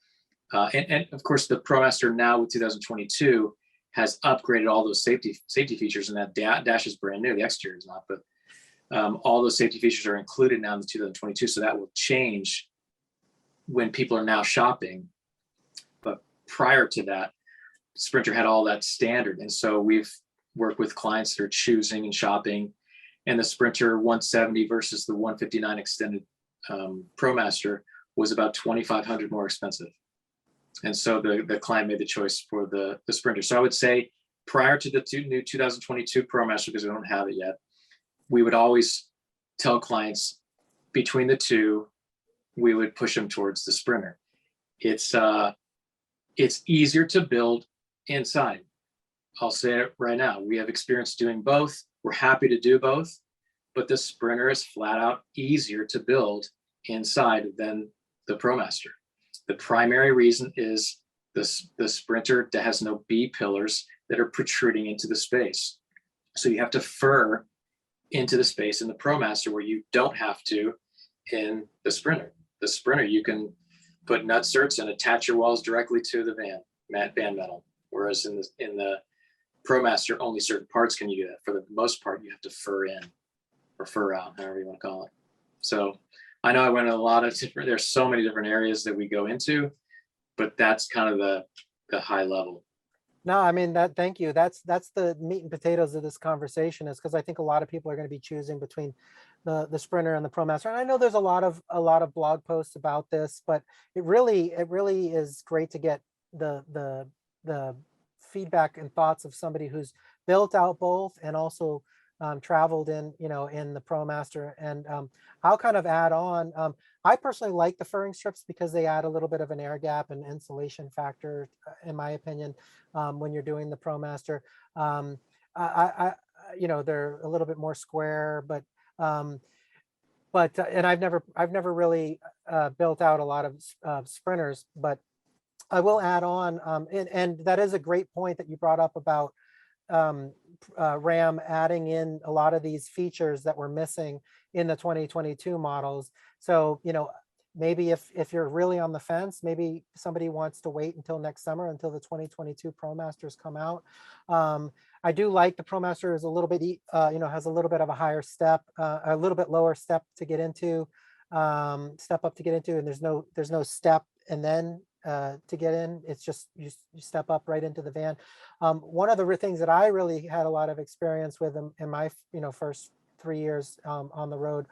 Speaker 3: And of course, the Promaster now with 2022 has upgraded all those safety features, and that dash is brand new. The exterior is not, but all those safety features are included now in the 2022. So that will change when people are now shopping. But prior to that, Sprinter had all that standard. And so we've worked with clients that are choosing and shopping, and the Sprinter 170 versus the 159 extended Promaster was about $2,500 more expensive. And so the client made the choice for the Sprinter. So I would say prior to the new 2022 Promaster, because we don't have it yet, we would always tell clients between the two, we would push them towards the Sprinter. It's easier to build inside. I'll say it right now. We have experience doing both. We're happy to do both, but the Sprinter is flat out easier to build inside than the Promaster. The primary reason is the Sprinter that has no B pillars that are protruding into the space. So you have to fur into the space in the Promaster where you don't have to in the Sprinter. The Sprinter, you can put nutserts and attach your walls directly to the van metal. Whereas in the Promaster, only certain parts can you do that. For the most part, you have to fur in or fur out, however you want to call it. So I know I went in a lot of different, there's so many different areas that we go into, but that's kind of the high level.
Speaker 1: No, I mean thank you. That's the meat and potatoes of this conversation, is because I think a lot of people are going to be choosing between the Sprinter and the Promaster. And I know there's a lot of blog posts about this, but it really is great to get the feedback and thoughts of somebody who's built out both and also traveled in the Promaster. And I'll kind of add on. I personally like the furring strips because they add a little bit of an air gap and insulation factor, in my opinion, when you're doing the Promaster. They're a little bit more square, but and I've never really built out a lot of Sprinters, but I will add on, and that is a great point that you brought up about Ram adding in a lot of these features that were missing in the 2022 models. So, maybe if you're really on the fence, maybe somebody wants to wait until next summer, until the 2022 Promasters come out. I do like the Promaster is a little bit, has a little bit of a higher step, a little bit lower step to get into, step up to get into, and there's no step and then to get in. It's just you step up right into the van. One of the things that I really had a lot of experience with in my first 3 years on the road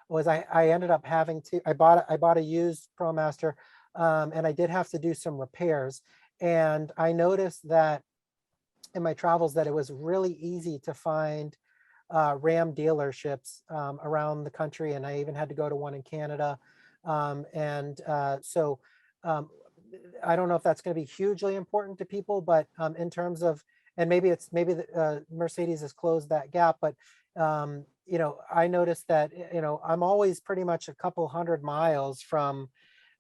Speaker 1: was I ended up having to, I bought a used Promaster, and I did have to do some repairs. And I noticed that in my travels that it was really easy to find Ram dealerships around the country, and I even had to go to one in Canada. So I don't know if that's going to be hugely important to people, but in terms of, and maybe the, Mercedes has closed that gap, but I noticed that I'm always pretty much a couple hundred miles from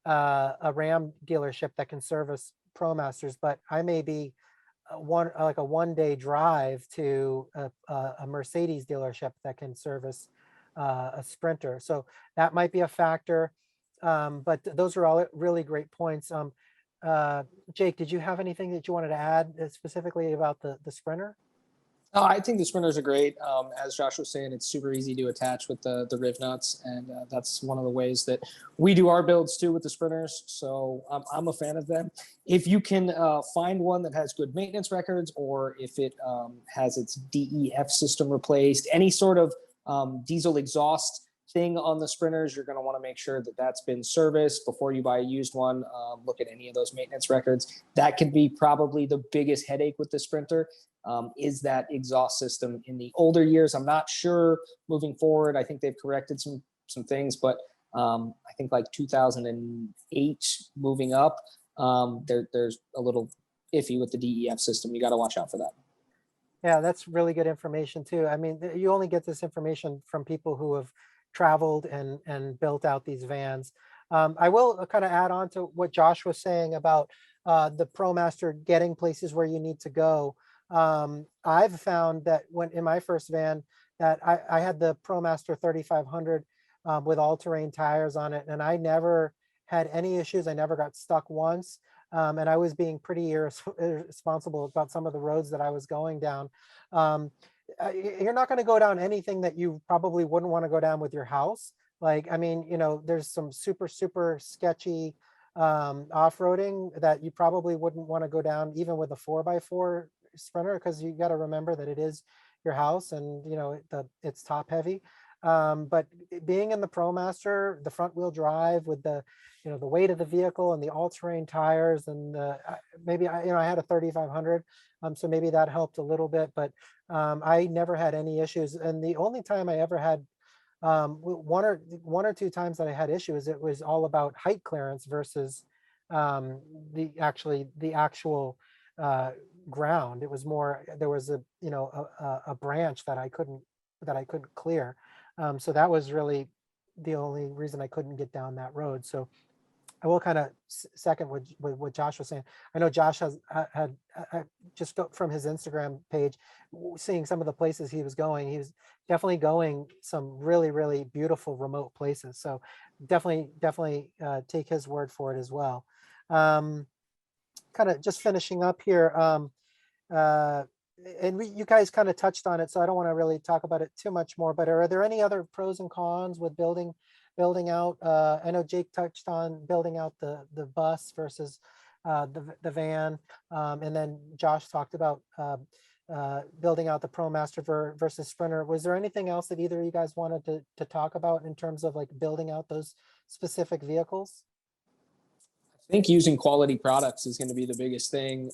Speaker 1: a Ram dealership that can service Promasters, but I may be a 1 day drive to a Mercedes dealership that can service a Sprinter. So that might be a factor. But those are all really great points. Jake, did you have anything that you wanted to add specifically about the Sprinter?
Speaker 2: Oh, I think the Sprinters are great. As Josh was saying, it's super easy to attach with the riv nuts, and that's one of the ways that we do our builds too with the Sprinters. So I'm a fan of them. If you can find one that has good maintenance records, or if it has its DEF system replaced, any sort of diesel exhaust thing on the Sprinters, you're going to want to make sure that that's been serviced before you buy a used one. Look at any of those maintenance records. That can be probably the biggest headache with the Sprinter, is that exhaust system in the older years. I'm not sure moving forward. I think they've corrected some things, but I think like 2008 moving up, there's a little iffy with the DEF system. You got to watch out for that.
Speaker 1: Yeah, that's really good information too. I mean, you only get this information from people who have traveled and built out these vans. I will kind of add on to what Josh was saying about the ProMaster getting places where you need to go. I've found that when in my first van that I had the ProMaster 3500 with all-terrain tires on it, and I never had any issues. I never got stuck once. And I was being pretty irresponsible about some of the roads that I was going down. You're not going to go down anything that you probably wouldn't want to go down with your house. Like, I mean, you know, there's some super, super sketchy off-roading that you probably wouldn't want to go down even with a 4x4 Sprinter, because you got to remember that it is your house and, you know, it's top heavy. But being in the ProMaster, the front wheel drive with the, you know, the weight of the vehicle and the all-terrain tires, and maybe I had a 3500, so maybe that helped a little bit. But I never had any issues, and the only time I ever had one or two times that I had issues, it was all about height clearance versus the actual ground. It was more, there was a branch that I couldn't clear. So that was really the only reason I couldn't get down that road. So I will kind of second what Josh was saying. I know Josh had just from his Instagram page, seeing some of the places he was going. He was definitely going some really, really beautiful remote places. So definitely take his word for it as well. Kind of just finishing up here. And you guys kind of touched on it, so I don't want to really talk about it too much more, but are there any other pros and cons with building out? I know Jake touched on building out the bus versus the van, and then Josh talked about building out the ProMaster versus Sprinter. Was there anything else that either of you guys wanted to talk about in terms of like building out those specific vehicles?
Speaker 2: I think using quality products is going to be the biggest thing.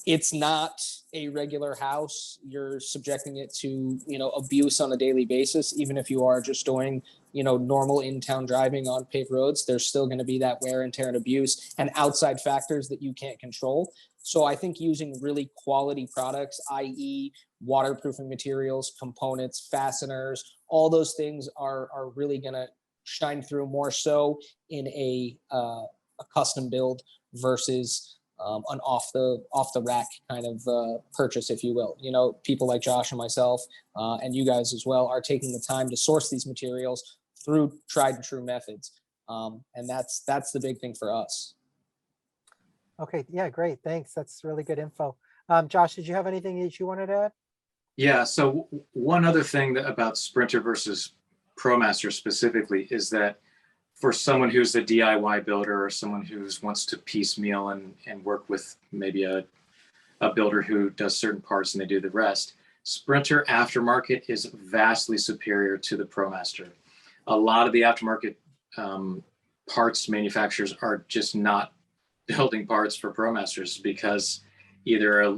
Speaker 2: It's not a regular house. You're subjecting it to, abuse on a daily basis. Even if you are just doing, normal in-town driving on paved roads, there's still going to be that wear and tear and abuse and outside factors that you can't control. So I think using really quality products, i.e. waterproofing materials, components, fasteners, all those things are really going to shine through more so in a custom build versus an off the rack kind of purchase, if you will. People like Josh and myself and you guys as well are taking the time to source these materials through tried and true methods, and that's the big thing for us.
Speaker 1: Okay, yeah, great, thanks. That's really good info. Josh, did you have anything that you wanted to add?
Speaker 3: Yeah. So one other thing about Sprinter versus ProMaster specifically is that for someone who's a DIY builder or someone who wants to piecemeal and work with maybe a builder who does certain parts and they do the rest, Sprinter aftermarket is vastly superior to the ProMaster. A lot of the aftermarket parts manufacturers are just not building parts for ProMasters because either a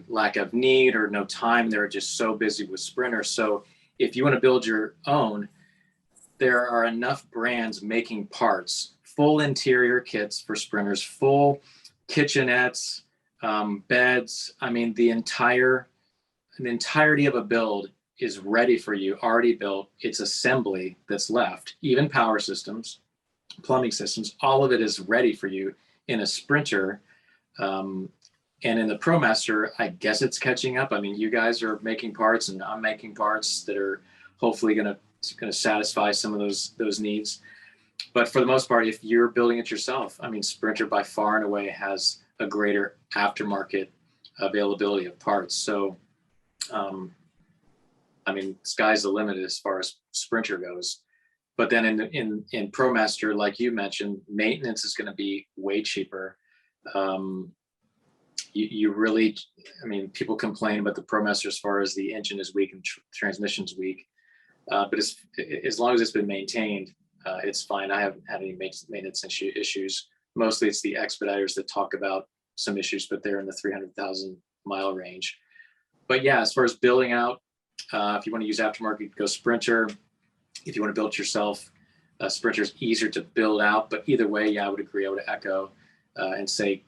Speaker 3: lack of need or no time. They're just so busy with Sprinter. So if you want to build your own, there are enough brands making parts, full interior kits for Sprinters, full kitchenettes, beds. I mean, the entirety of a build is ready for you, already built. It's assembly that's left, even power systems, plumbing systems, all of it is ready for you in a Sprinter. And in the ProMaster, I guess it's catching up. I mean, you guys are making parts and I'm making parts that are hopefully going to satisfy some of those needs. But for the most part, if you're building it yourself, I mean, Sprinter by far and away has a greater aftermarket availability of parts. So, I mean, sky's the limit as far as Sprinter goes. But then in ProMaster, like you mentioned, maintenance is going to be way cheaper. You really, I mean, people complain about the ProMaster as far as the engine is weak and transmission's weak. But as long as it's been maintained, it's fine. I haven't had any maintenance issues. Mostly it's the Expediters that talk about some issues, but they're in the 300,000 mile range. But yeah, as far as building out, if you want to use aftermarket, go Sprinter. If you want to build it yourself, Sprinter's easier to build out. But either way, yeah, I would agree. I would echo and say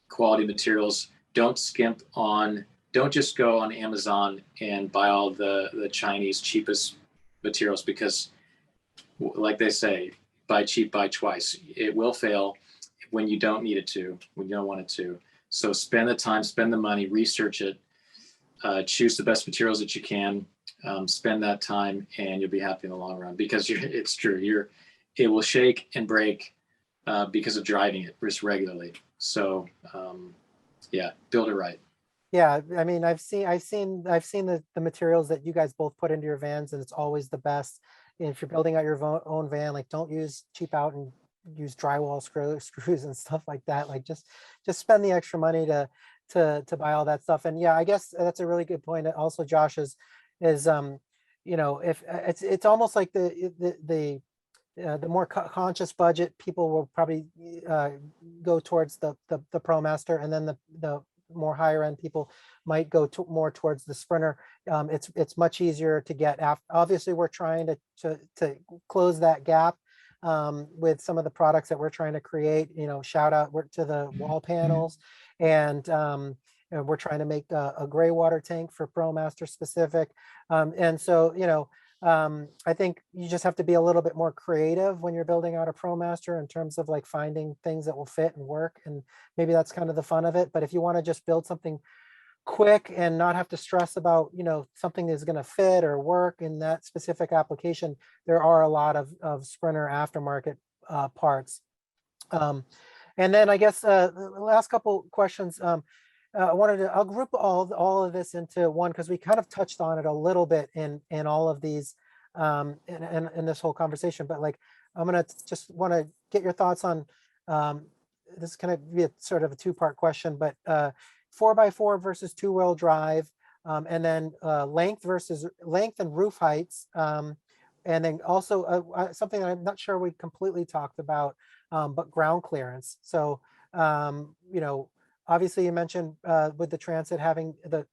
Speaker 3: quality materials. Don't just go on Amazon and buy all the Chinese cheapest materials, because like they say, buy cheap, buy twice. It will fail when you don't need it to, when you don't want it to. So spend the time, spend the money, research it, choose the best materials that you can, spend that time, and you'll be happy in the long run, because it's true. It will shake and break because of driving it just regularly. So yeah, build it right.
Speaker 1: Yeah, I mean, I've seen the materials that you guys both put into your vans, and it's always the best. And if you're building out your own van, like, don't use cheap out and use drywall screws and stuff like that. Like, just spend the extra money to buy all that stuff. And yeah, I guess that's a really good point. Also, Josh, is if it's almost like the more conscious budget people will probably go towards the Promaster, and then the more higher end people might go more towards the Sprinter. It's much easier to get. Obviously, we're trying to close that gap with some of the products that we're trying to create. Shout out to the wall panels, and we're trying to make a gray water tank for Promaster specific. And so, I think you just have to be a little bit more creative when you're building out a Promaster in terms of like finding things that will fit and work. And maybe that's kind of the fun of it. But if you want to just build something quick and not have to stress about, something is going to fit or work in that specific application, there are a lot of Sprinter aftermarket parts. And then I guess the last couple questions. I'll group all of this into one, because we kind of touched on it a little bit in all of these in this whole conversation. But like, I'm gonna just want to get your thoughts on this is gonna be a sort of a two-part question, but 4x4 versus two-wheel drive, and then length and roof heights, and then also something that I'm not sure we completely talked about, but ground clearance. So obviously, you mentioned with the Transit having the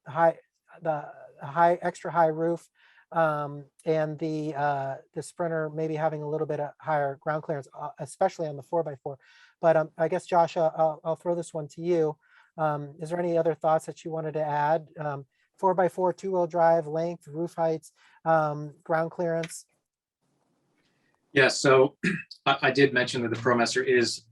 Speaker 1: extra high roof, and the Sprinter maybe having a little bit of higher ground clearance, especially on the 4x4. But I guess, Josh, I'll throw this one to you. Is there any other thoughts that you wanted to add? 4x4, two-wheel drive, length, roof heights, ground clearance.
Speaker 3: Yeah, so I did mention that the Promaster is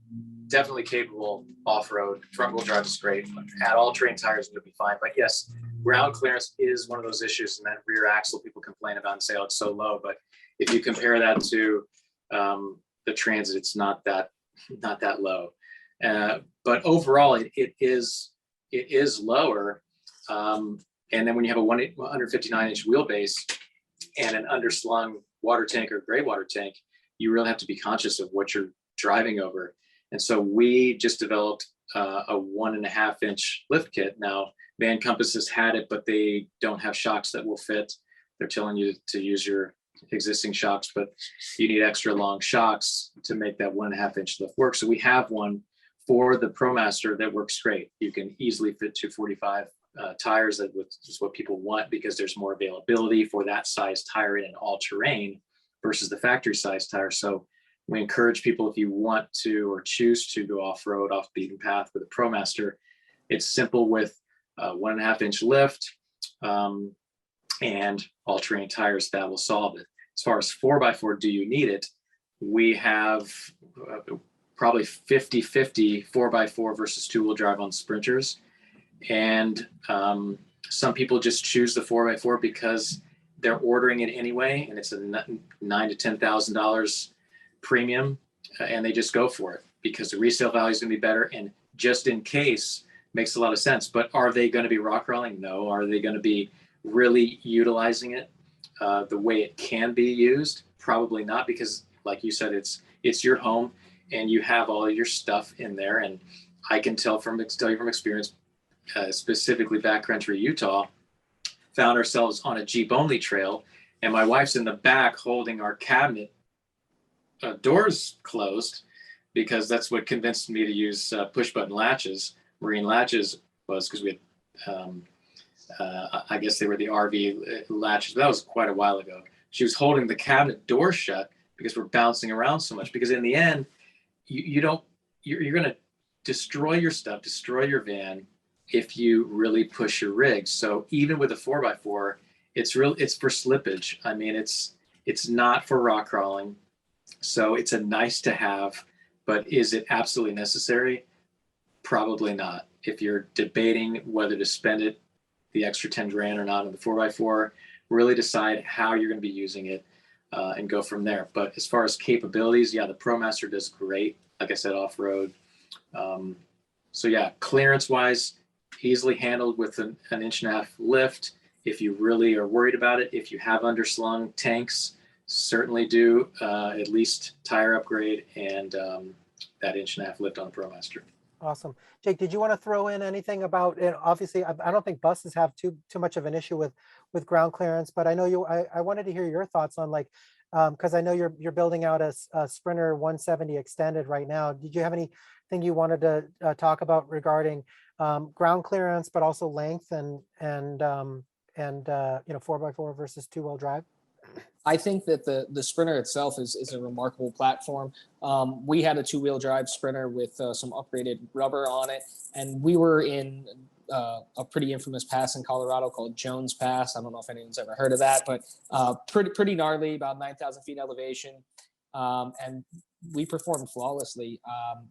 Speaker 3: definitely capable off-road. Front-wheel drive is great. Add all-terrain tires, it'll be fine. But yes, ground clearance is one of those issues, and that rear axle people complain about and say, oh, it's so low. But if you compare that to the Transit, it's not that low. But overall, it is lower. And then when you have a 159-inch wheelbase and an underslung water tank or gray water tank, you really have to be conscious of what you're driving over. And so we just developed a 1.5-inch lift kit. Now, Van Compass has had it, but they don't have shocks that will fit. They're telling you to use your existing shocks, but you need extra long shocks to make that 1.5-inch lift work. So we have one for the Promaster that works great. You can easily fit 245 tires. That is what people want, because there's more availability for that size tire in an all-terrain versus the factory size tire. So we encourage people, if you want to or choose to go off-road, off beaten path with a Promaster, it's simple with a 1.5-inch lift and all-terrain tires. That will solve it. As far as 4x4, do you need it? We have probably 50-50 4x4 versus two-wheel drive on Sprinters. And some people just choose the 4x4 because they're ordering it anyway, and it's a $9,000 to $10,000 premium, and they just go for it because the resale value is going to be better. And just in case, makes a lot of sense. But are they going to be rock crawling? No. Are they going to be really utilizing it the way it can be used? Probably not, because like you said, it's your home and you have all your stuff in there. And I can tell you from experience, specifically backcountry Utah, found ourselves on a Jeep only trail, and my wife's in the back holding our cabinet doors closed, because that's what convinced me to use push button latches. Marine latches was because we had, I guess they were the RV latches. That was quite a while ago. She was holding the cabinet door shut because we're bouncing around so much. Because in the end, you're going to destroy your stuff, destroy your van if you really push your rig. So even with a 4x4, it's for slippage. I mean, it's not for rock crawling. So it's a nice to have, but is it absolutely necessary? Probably not. If you're debating whether to spend it, the extra 10 grand or not on the 4x4, really decide how you're going to be using it and go from there. But as far as capabilities, yeah, the Promaster does great. Like I said, off-road. So yeah, clearance-wise, easily handled with an 1.5-inch lift. If you really are worried about it, if you have underslung tanks, certainly do at least tire upgrade and that 1.5-inch lift on the Promaster.
Speaker 1: Awesome. Jake, did you want to throw in anything about it? Obviously, I don't think buses have too much of an issue with ground clearance, but I know I wanted to hear your thoughts on, like, because I know you're building out a Sprinter 170 extended right now. Did you have anything you wanted to talk about regarding ground clearance, but also length and 4x4 versus 2-wheel drive?
Speaker 2: I think that the Sprinter itself is a remarkable platform. We had a 2-wheel drive Sprinter with some upgraded rubber on it, and we were in a pretty infamous pass in Colorado called Jones Pass. I don't know if anyone's ever heard of that, but pretty gnarly, about 9,000 feet elevation, and we performed flawlessly.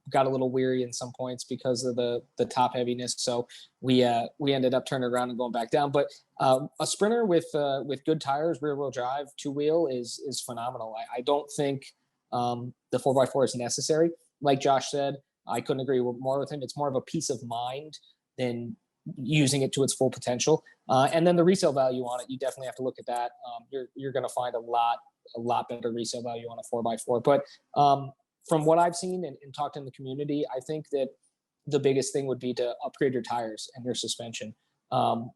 Speaker 2: Got a little weary in some points because of the top heaviness, so we ended up turning around and going back down. But a Sprinter with good tires, rear wheel drive, 2-wheel is phenomenal. I don't think the 4x4 is necessary. Like Josh said, I couldn't agree more with him. It's more of a peace of mind than using it to its full potential. And then the resale value on it, you definitely have to look at that. You're going to find a lot better resale value on a 4x4. But from what I've seen and talked in the community, I think that the biggest thing would be to upgrade your tires and your suspension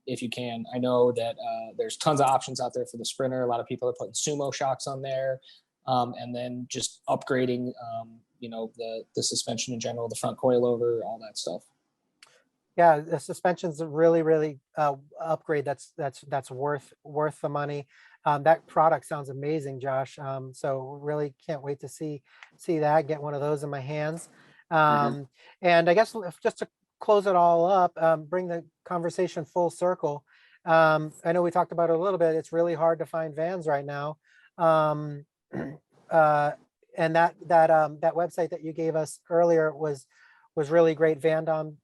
Speaker 2: if you can. I know that there's tons of options out there for the Sprinter. A lot of people are putting Sumo shocks on there, and then just upgrading, the suspension in general, the front coilover, all that stuff.
Speaker 1: Yeah, the suspension's a really upgrade. That's worth the money. That product sounds amazing, Josh. So really can't wait to see that, get one of those in my hands. And I guess just to close it all up, bring the conversation full circle. I know we talked about it a little bit. It's really hard to find vans right now. And that website that you gave us earlier was really great, vandom.co.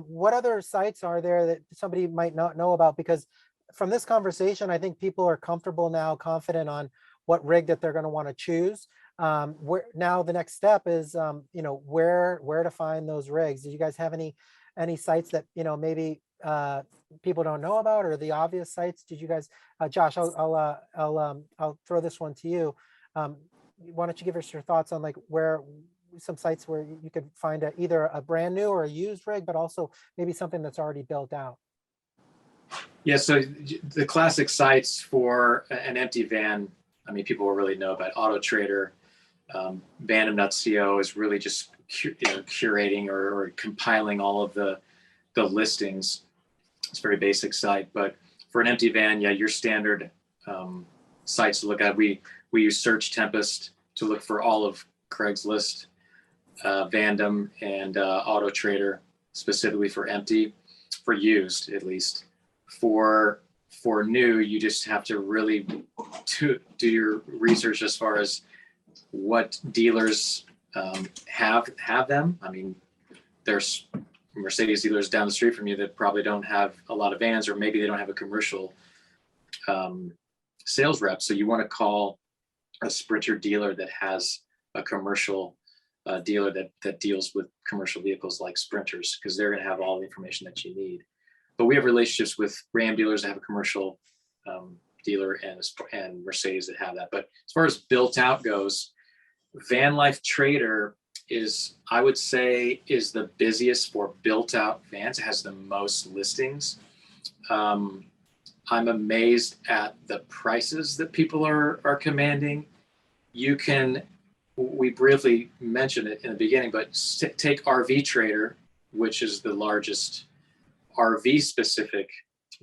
Speaker 1: What other sites are there that somebody might not know about? Because from this conversation, I think people are comfortable now, confident on what rig that they're going to want to choose. Now the next step is, where to find those rigs. Do you guys have any sites that maybe people don't know about, or the obvious sites? Did you guys, Josh? I'll throw this one to you. Why don't you give us your thoughts on, like, where some sites where you could find either a brand new or a used rig, but also maybe something that's already built out?
Speaker 3: Yeah, so the classic sites for an empty van, I mean, people will really know about Auto Trader. Vandom.co is really just curating or compiling all of the listings. It's a very basic site, but for an empty van, yeah, your standard sites to look at. We use Search Tempest to look for all of Craigslist, Vandom, and Auto Trader, specifically for empty, for used at least. For new, you just have to really do your research as far as what dealers have them. I mean, there's Mercedes dealers down the street from you that probably don't have a lot of vans, or maybe they don't have a commercial sales rep. So you want to call a Sprinter dealer that has a commercial dealer that deals with commercial vehicles like Sprinters, because they're going to have all the information that you need. But we have relationships with Ram dealers that have a commercial dealer and Mercedes that have that. But as far as built out goes, Vanlife Trader is, I would say, is the busiest for built out vans. It has the most listings. I'm amazed at the prices that people are commanding. We briefly mentioned it in the beginning, but take RV Trader, which is the largest RV specific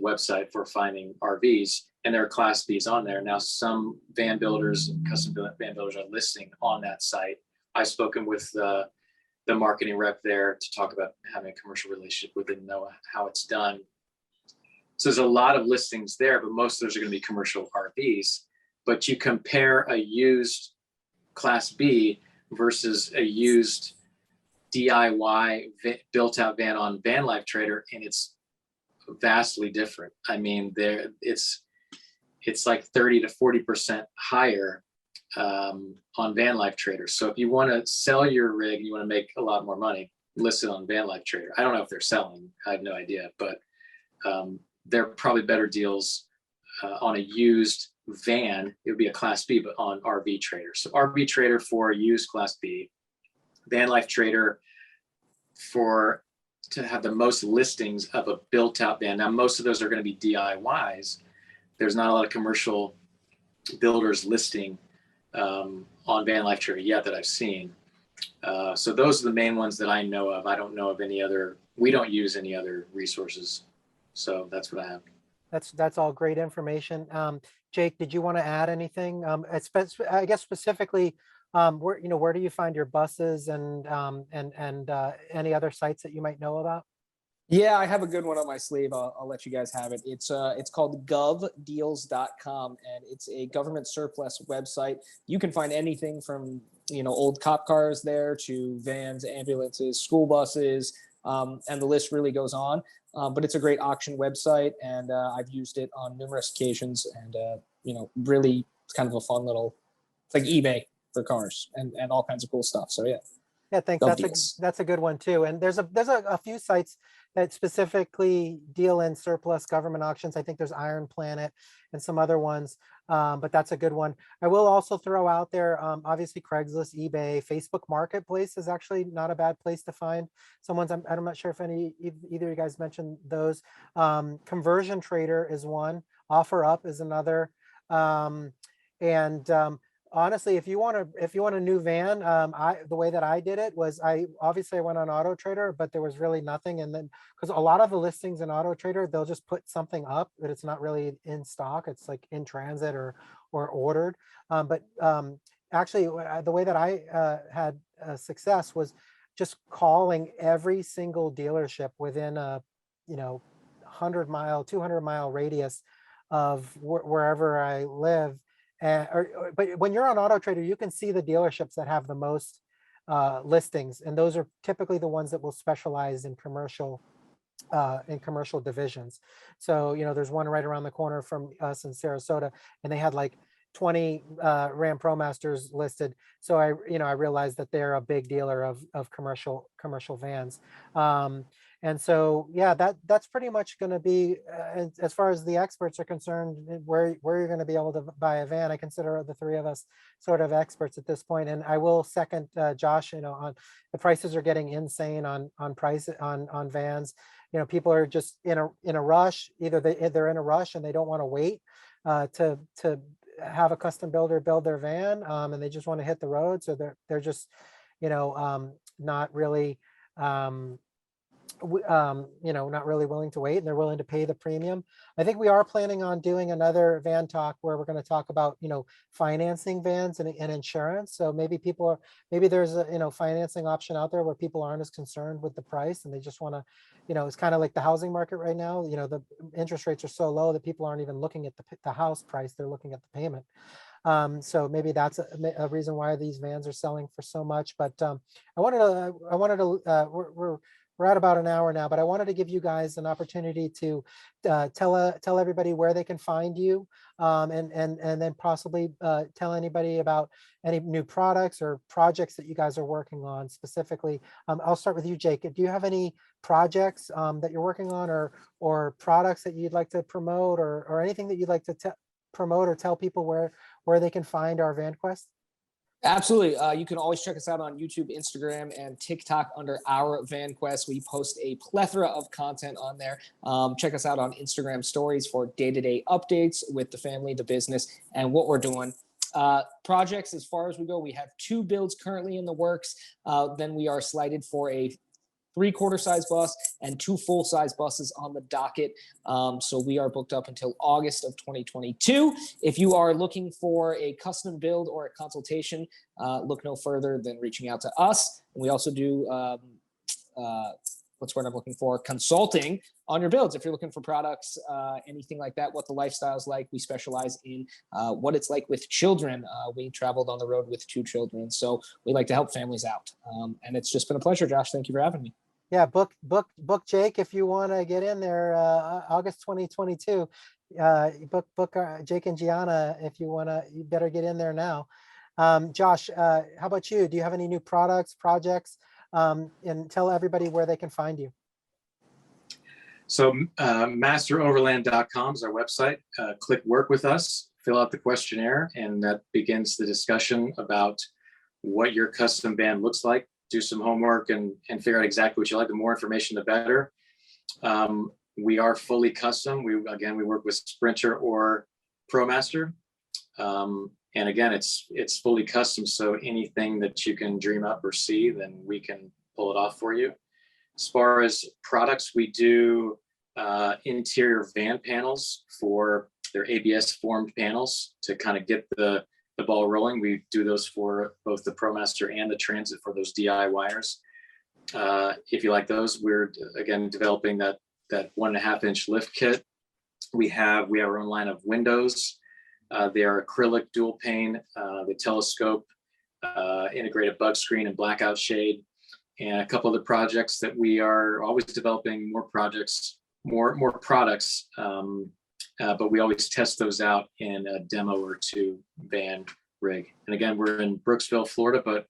Speaker 3: website for finding RVs, and there are Class Bs on there. Now, some van builders and custom van builders are listing on that site. I've spoken with the marketing rep there to talk about having a commercial relationship with it and know how it's done. So there's a lot of listings there, but most of those are going to be commercial RVs. but you compare a used Class B versus a used DIY built out van on Vanlife Trader, and it's vastly different. I mean, it's like 30 to 40% higher on Vanlife Trader. So if you want to sell your rig and you want to make a lot more money, list it on Vanlife Trader. I don't know if they're selling, I have no idea, but there are probably better deals on a used van. It would be a Class B, but on RV Trader. So RV Trader for a used Class B, Vanlife Trader to have the most listings of a built out van. Now, most of those are going to be DIYs. There's not a lot of commercial builders listing on Vanlife Trader yet that I've seen. So those are the main ones that I know of. I don't know of any other. We don't use any other resources. So that's what I have.
Speaker 1: That's all great information. Jake, did you want to add anything? I guess specifically, where do you find your buses and any other sites that you might know about?
Speaker 2: Yeah, I have a good one on my sleeve. I'll let you guys have it. It's called govdeals.com, and it's a government surplus website. You can find anything from old cop cars there to vans, ambulances, school buses, and the list really goes on. But it's a great auction website, and I've used it on numerous occasions. And really, it's kind of a fun little. It's like eBay for cars and all kinds of cool stuff. So yeah.
Speaker 1: Yeah, thanks. That's a good one too. And there's a few sites that specifically deal in surplus government auctions. I think there's Iron Planet and some other ones, but that's a good one. I will also throw out there, obviously Craigslist, eBay, Facebook Marketplace is actually not a bad place to find someone's. I'm not sure if either of you guys mentioned those. Conversion Trader is one. OfferUp is another. Honestly, if you want a new van, the way that I did it was I went on Auto Trader, but there was really nothing. And then because a lot of the listings in Auto Trader, they'll just put something up, but it's not really in stock. It's like in transit or ordered. Actually, the way that I had success was just calling every single dealership within a 100-mile, 200-mile radius of wherever I live. But when you're on Auto Trader, you can see the dealerships that have the most listings, and those are typically the ones that will specialize in commercial divisions. So there's one right around the corner from us in Sarasota, and they had like 20 Ram ProMasters listed. So I realized that they're a big dealer of commercial vans. And so, yeah, that's pretty much going to be, as far as the experts are concerned, where you're going to be able to buy a van. I consider the three of us sort of experts at this point. And I will second Josh, on the prices are getting insane on vans. People are just in a rush. Either they're in a rush and they don't want to wait to have a custom builder build their van, and they just want to hit the road. So they're just, not really, not really willing to wait, and they're willing to pay the premium. I think we are planning on doing another van talk where we're going to talk about, financing vans and insurance. So maybe there's a, financing option out there where people aren't as concerned with the price and they just want to, it's kind of like the housing market right now. The interest rates are so low that people aren't even looking at the house price. They're looking at the payment. So maybe that's a reason why these vans are selling for so much. But I wanted to, we're at about an hour now, but I wanted to give you guys an opportunity to tell everybody where they can find you, and then possibly tell anybody about any new products or projects that you guys are working on specifically. I'll start with you, Jake. Do you have any projects that you're working on or products that you'd like to promote or anything that you'd like to promote or tell people where they can find our VanQuest?
Speaker 2: Absolutely. You can always check us out on YouTube, Instagram, and TikTok under Our VanQuest. We post a plethora of content on there. Check us out on Instagram stories for day-to-day updates with the family, the business, and what we're doing. Projects, as far as we go, we have 2 builds currently in the works. Then we are slated for a 3/4 size bus and 2 full-size buses on the docket. So we are booked up until August of 2022. If you are looking for a custom build or a consultation, look no further than reaching out to us. And we also do what's the word I'm looking for? Consulting on your builds. If you're looking for products, anything like that, what the lifestyle's like. We specialize in what it's like with children. We traveled on the road with 2 children, so we like to help families out. And it's just been a pleasure, Josh. Thank you for having me.
Speaker 1: Yeah, book Jake if you want to get in there. August 2022. Book Jake and Gianna if you want to. You better get in there now. Josh, how about you? Do you have any new products, projects? And tell everybody where they can find you.
Speaker 3: So masteroverland.com is our website. Click work with us, fill out the questionnaire, and that begins the discussion about what your custom van looks like. Do some homework and figure out exactly what you like. The more information, the better. We are fully custom. We work with Sprinter or Promaster. And again, it's fully custom. So anything that you can dream up or see, then we can pull it off for you. As far as products, we do interior van panels for their ABS formed panels to kind of get the ball rolling. We do those for both the Promaster and the Transit for those DIYers. If you like those, we're again developing that 1.5-inch lift kit. We have our own line of windows. They are acrylic dual pane, the telescope, integrated bug screen and blackout shade, and a couple of the projects that we are always developing more products. But we always test those out in a demo or 2 van rig. And again, we're in Brooksville, Florida, but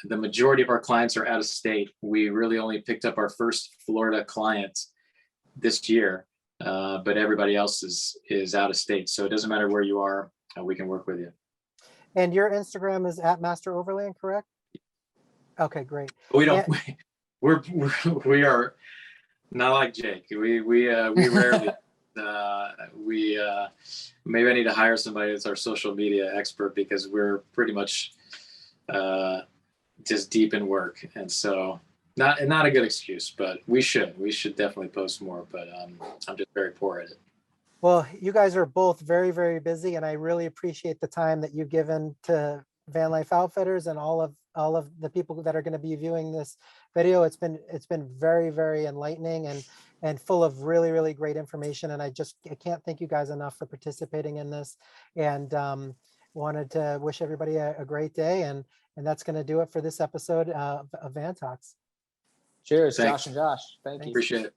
Speaker 3: the majority of our clients are out of state. We really only picked up our first Florida client this year, but everybody else is out of state. So it doesn't matter where you are, we can work with you.
Speaker 1: And your Instagram is at Master Overland, correct? Okay, great.
Speaker 3: We don't. We are not like Jake. We rarely. Maybe I need to hire somebody that's our social media expert, because we're pretty much just deep in work, and so not a good excuse, but we should definitely post more, but I'm just very poor at it.
Speaker 1: Well, you guys are both very, very busy, and I really appreciate the time that you've given to Vanlife Outfitters and all of the people that are going to be viewing this video. It's been very, very enlightening and full of really, really great information. And I can't thank you guys enough for participating in this, and wanted to wish everybody a great day. And that's going to do it for this episode of Van Talks.
Speaker 2: Cheers,
Speaker 3: Thanks.
Speaker 2: Josh and Josh. Thank you.
Speaker 3: Appreciate it.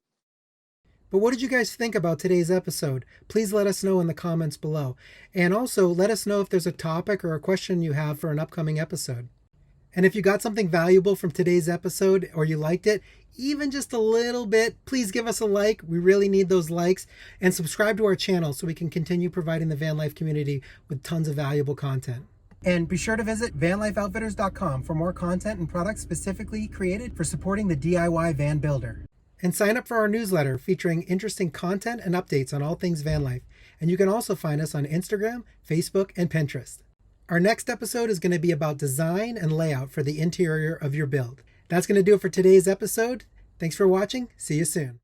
Speaker 1: But what did you guys think about today's episode? Please let us know in the comments below. And also let us know if there's a topic or a question you have for an upcoming episode. And if you got something valuable from today's episode, or you liked it, even just a little bit, please give us a like. We really need those likes. And subscribe to our channel so we can continue providing the van life community with tons of valuable content. And be sure to visit vanlifeoutfitters.com for more content and products specifically created for supporting the DIY van builder. And sign up for our newsletter featuring interesting content and updates on all things van life. And you can also find us on Instagram, Facebook, and Pinterest. Our next episode is going to be about design and layout for the interior of your build. That's going to do it for today's episode. Thanks for watching. See you soon.